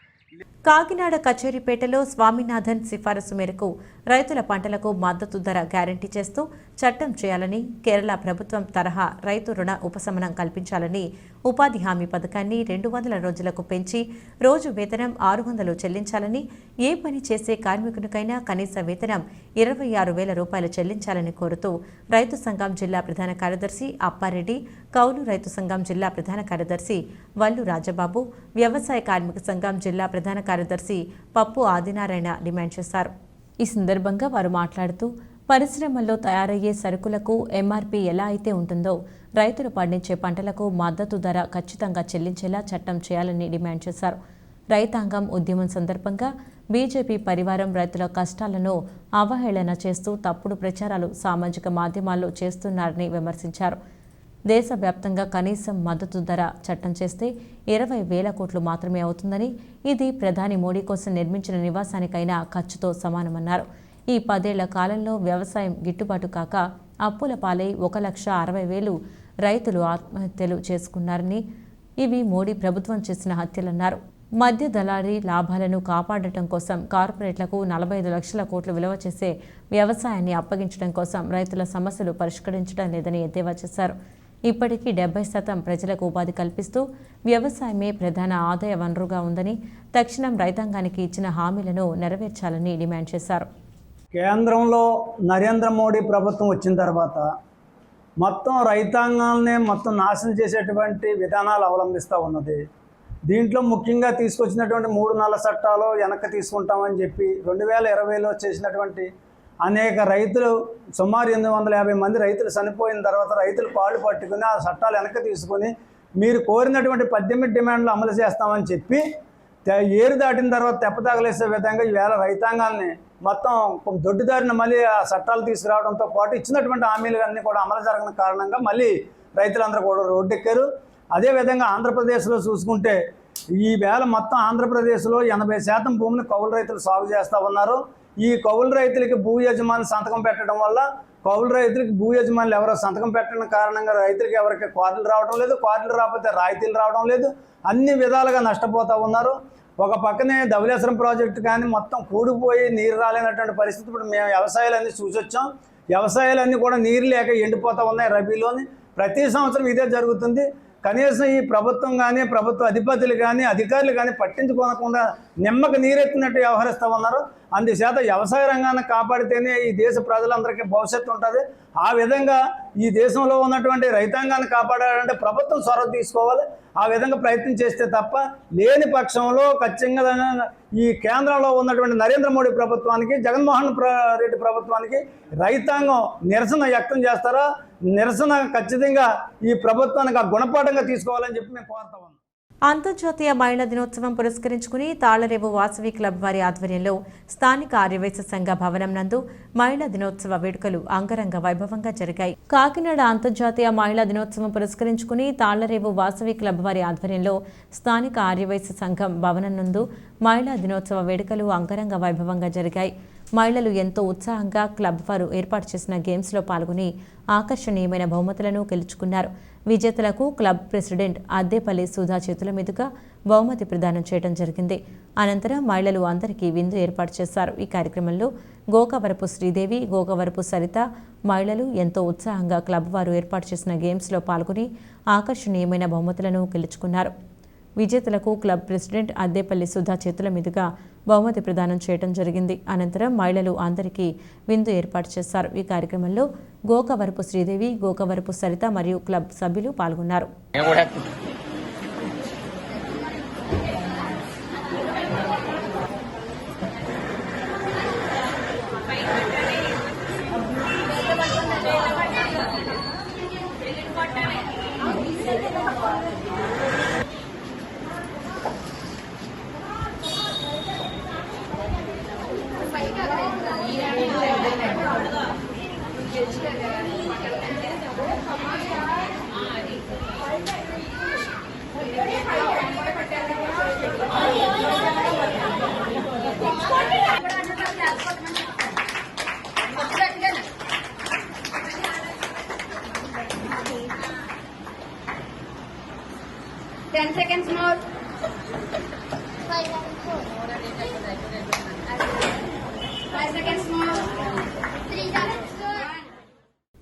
కాకినాడ కచేరీపేటలో స్వామినాథన్ సిఫారసు మేరకు రైతుల పంటలకు మద్దతు ధర గ్యారంటీ చేస్తూ చట్టం చేయాలని, కేరళ ప్రభుత్వం తరహా రైతు రుణ ఉపశమనం కల్పించాలని, ఉపాధి హామీ పథకాన్ని 200 రోజులకు పెంచి రోజు వేతనం 600 చెల్లించాలని, ఏ పని చేసే కార్మికునికైనా కనీస వేతనం 26,000 రూపాయలు చెల్లించాలని కోరుతూ రైతు సంఘం జిల్లా ప్రధాన కార్యదర్శి అప్పారెడ్డి, కౌలు రైతు సంఘం జిల్లా ప్రధాన కార్యదర్శి వల్లు రాజబాబు, వ్యవసాయ కార్మిక సంఘం జిల్లా ప్రధాన కార్యదర్శి పప్పు ఆదినారాయణ డిమాండ్ చేశారు. ఈ సందర్భంగా వారు మాట్లాడుతూ పరిశ్రమల్లో తయారయ్యే సరుకులకు ఎంఆర్పీ ఎలా అయితే ఉంటుందో రైతులు పండించే పంటలకు మద్దతు ధర ఖచ్చితంగా చెల్లించేలా చట్టం చేయాలని డిమాండ్ చేశారు. రైతాంగం ఉద్యమం సందర్భంగా బీజేపీ పరివారం రైతుల కష్టాలను అవహేళన చేస్తూ తప్పుడు ప్రచారాలు సామాజిక మాధ్యమాల్లో చేస్తున్నారని విమర్శించారు. దేశవ్యాప్తంగా కనీసం మద్దతు ధర చట్టం చేస్తే 20,000 కోట్లు మాత్రమే అవుతుందని, ఇది ప్రధాని మోడీ కోసం నిర్మించిన నివాసానికైనా ఖర్చుతో సమానమన్నారు. ఈ 10 ఏళ్ల కాలంలో వ్యవసాయం గిట్టుబాటు కాక అప్పుల పాలై 1,60,000 రైతులు ఆత్మహత్యలు చేసుకున్నారని, ఇవి మోడీ ప్రభుత్వం చేసిన హత్యలన్నారు. మధ్య దళారీ లాభాలను కాపాడటం కోసం కార్పొరేట్లకు 45 లక్షల కోట్లు విలువ చేసే వ్యవసాయాన్ని అప్పగించడం కోసం రైతుల సమస్యలు పరిష్కరించడం లేదని ఎద్దేవా చేశారు. ఇప్పటికీ 70% ప్రజలకు ఉపాధి కల్పిస్తూ వ్యవసాయమే ప్రధాన ఆదాయ వనరుగా ఉందని, తక్షణం రైతాంగానికి ఇచ్చిన హామీలను నెరవేర్చాలని డిమాండ్ చేశారు. కేంద్రంలో నరేంద్ర మోడీ ప్రభుత్వం వచ్చిన తర్వాత మొత్తం రైతాంగాన్ని నాశనం చేసేటువంటి విధానాలు అవలంబిస్తూ ఉన్నది. దీంట్లో ముఖ్యంగా తీసుకొచ్చినటువంటి 3 నల్ల చట్టాలు వెనక్కి తీసుకుంటామని చెప్పి 2020లో చేసినటువంటి అనేక రైతులు సుమారు 850 మంది రైతులు చనిపోయిన తర్వాత రైతులు పాలు పట్టుకుని ఆ చట్టాలు వెనక్కి తీసుకుని మీరు కోరినటువంటి 18 డిమాండ్లు అమలు చేస్తామని చెప్పి ఏరు దాటిన తర్వాత తెప్పతగలేసే విధంగా ఈవేళ రైతాంగాన్ని మొత్తం దొడ్డిదారిన మళ్ళీ ఆ చట్టాలు తీసుకురావడంతో పాటు ఇచ్చినటువంటి హామీలన్నీ కూడా అమలు జరగని కారణంగా మళ్ళీ రైతులందరూ కూడా రోడ్డెక్కారు. అదేవిధంగా ఆంధ్రప్రదేశ్లో చూసుకుంటే ఈవేళ మొత్తం ఆంధ్రప్రదేశ్లో 80% భూమిని కౌలు రైతులు సాగు చేస్తూ ఉన్నారు. ఈ కౌలు రైతులకి భూ యజమాని సంతకం పెట్టడం వల్ల కౌలు రైతులకి భూ యజమానులు ఎవరో సంతకం పెట్టడం కారణంగా రైతులకి ఎవరికి కార్డులు రావడం లేదు, కార్డులు రాకపోతే రాయితీలు రావడం లేదు, అన్ని విధాలుగా నష్టపోతూ ఉన్నారు. ఒక పక్కనే ధవళేశ్వరం ప్రాజెక్టు కానీ మొత్తం కూడిపోయి నీరు రాలేనటువంటి పరిస్థితి ఇప్పుడు మేము వ్యవసాయాలన్నీ చూసొచ్చాం. వ్యవసాయాలన్నీ కూడా నీరు లేక ఎండిపోతూ ఉన్నాయి. రబీలోని ప్రతి సంవత్సరం ఇదే జరుగుతుంది. కనీసం ఈ ప్రభుత్వం కానీ ప్రభుత్వ అధిపతులు కానీ అధికారులు కానీ పట్టించుకోనకుండా నిమ్మకు నీరెత్తినట్టు వ్యవహరిస్తూ ఉన్నారు. అందుచేత వ్యవసాయ రంగాన్ని కాపాడితేనే ఈ దేశ ప్రజలందరికీ భవిష్యత్తు ఉంటుంది. ఆ విధంగా ఈ దేశంలో ఉన్నటువంటి రైతాంగాన్ని కాపాడాలంటే ప్రభుత్వం చొరవ తీసుకోవాలి. ఆ విధంగా ప్రయత్నం చేస్తే తప్ప లేని పక్షంలో ఖచ్చితంగా ఈ కేంద్రంలో ఉన్నటువంటి నరేంద్ర మోడీ ప్రభుత్వానికి, జగన్మోహన్ రెడ్డి ప్రభుత్వానికి రైతాంగం నిరసన వ్యక్తం చేస్తారా, నిరసన ఖచ్చితంగా ఈ ప్రభుత్వానికి ఆ గుణపాఠంగా తీసుకోవాలని చెప్పి మేము కోరుతా ఉన్నాం. అంతర్జాతీయ మహిళా దినోత్సవం పురస్కరించుకుని తాళరేవు వాసవి క్లబ్ వారి ఆధ్వర్యంలో స్థానిక ఆర్యవైశ్య సంఘ భవనం నందు మహిళా దినోత్సవ వేడుకలు అంగరంగ వైభవంగా జరిగాయి. కాకినాడ అంతర్జాతీయ మహిళా దినోత్సవం పురస్కరించుకుని తాళ్లరేవు వాసవి క్లబ్ వారి ఆధ్వర్యంలో స్థానిక ఆర్యవైశ్య సంఘం భవనం నందు మహిళా దినోత్సవ వేడుకలు అంగరంగ వైభవంగా జరిగాయి. మహిళలు ఎంతో ఉత్సాహంగా క్లబ్ వారు ఏర్పాటు చేసిన గేమ్స్లో పాల్గొని ఆకర్షణీయమైన బహుమతులను గెలుచుకున్నారు. విజేతలకు క్లబ్ ప్రెసిడెంట్ అద్దేపల్లి సుధా చేతుల మీదుగా బహుమతి ప్రదానం చేయడం జరిగింది. అనంతరం మహిళలు అందరికీ విందు ఏర్పాటు చేశారు. ఈ కార్యక్రమంలో గోకవరపు శ్రీదేవి, గోకవరపు సరిత మహిళలు ఎంతో ఉత్సాహంగా క్లబ్ వారు ఏర్పాటు చేసిన గేమ్స్లో పాల్గొని ఆకర్షణీయమైన బహుమతులను గెలుచుకున్నారు. విజేతలకు క్లబ్ ప్రెసిడెంట్ అద్దేపల్లి సుధా చేతుల మీదుగా బహుమతి ప్రదానం చేయడం జరిగింది. అనంతరం మహిళలు అందరికీ విందు ఏర్పాటు చేశారు. ఈ కార్యక్రమంలో గోకవరపు శ్రీదేవి, గోకవరపు సరిత మరియు క్లబ్ సభ్యులు పాల్గొన్నారు.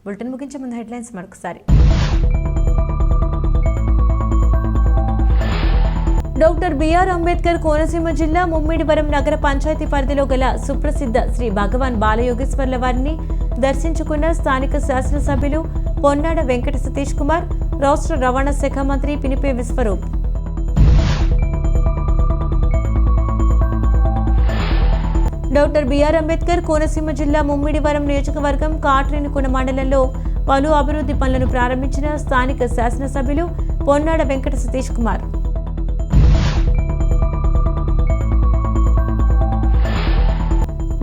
బులెటిన్ ముగించే ముందు హెడ్లైన్స్ మరొకసారి. డాక్టర్ బిఆర్ అంబేద్కర్ కోనసీమ జిల్లా ముమ్మిడివరం నగర పంచాయతీ పరిధిలో గల సుప్రసిద్ధ శ్రీ భగవాన్ బాలయోగేశ్వర్ల వారిని దర్శించుకున్న స్థానిక శాసనసభ్యులు పొన్నాడ వెంకట సతీష్ కుమార్, రాష్ట్ర రవాణా శాఖ మంత్రి పినిపే విశ్వరూప్. డాక్టర్ బిఆర్ అంబేద్కర్ కోనసీమ జిల్లా ముమ్మిడివరం నియోజకవర్గం కాట్రేనికొండ మండలంలో పలు అభివృద్ధి పనులను ప్రారంభించిన స్థానిక శాసనసభ్యులు పొన్నాడ వెంకట సతీష్ కుమార్.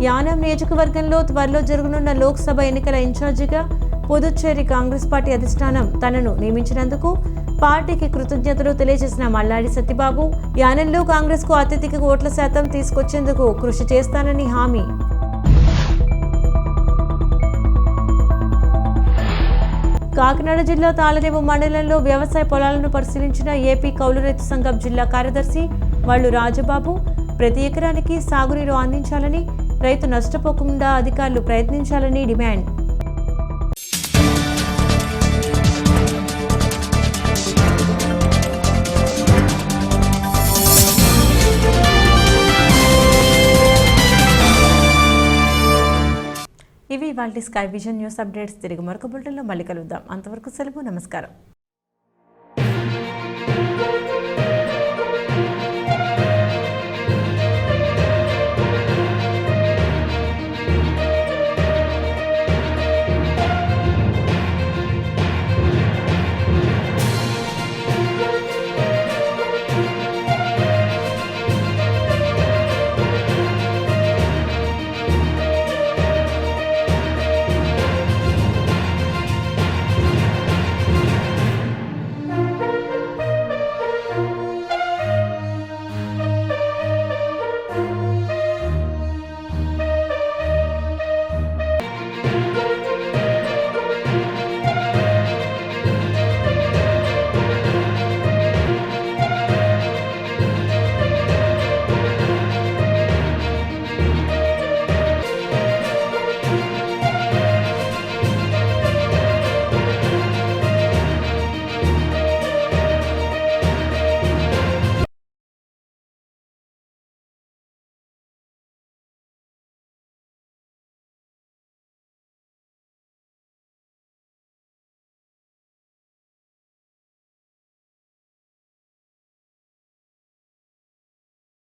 యానాం నియోజకవర్గంలో త్వరలో జరగనున్న లోక్సభ ఎన్నికల ఇన్ఛార్జిగా పుదుచ్చేరి కాంగ్రెస్ పార్టీ అధిష్టానం తనను నియమించినందుకు పార్టీకి కృతజ్ఞతలు తెలియజేసిన మల్లాడి సత్యబాబు, యానంలో కాంగ్రెస్ కు అత్యధిక ఓట్ల శాతం తీసుకొచ్చేందుకు కృషి చేస్తానని హామీ. కాకినాడ జిల్లా తాళరేవు మండలంలో వ్యవసాయ పొలాలను పరిశీలించిన ఏపీ కౌలు రైతు సంఘం జిల్లా కార్యదర్శి వళ్ళు రాజబాబు, ప్రతి ఎకరానికి సాగునీరు అందించాలని, రైతు నష్టపోకుండా అధికారులు ప్రయత్నించాలని డిమాండ్. ఇవి ఇవాల్టి స్కై విజన్ న్యూస్ అప్డేట్స్. తిరిగి మరొక బులెటిన్లో మళ్ళీ కలుద్దాం. అంతవరకు సెలవు. నమస్కారం.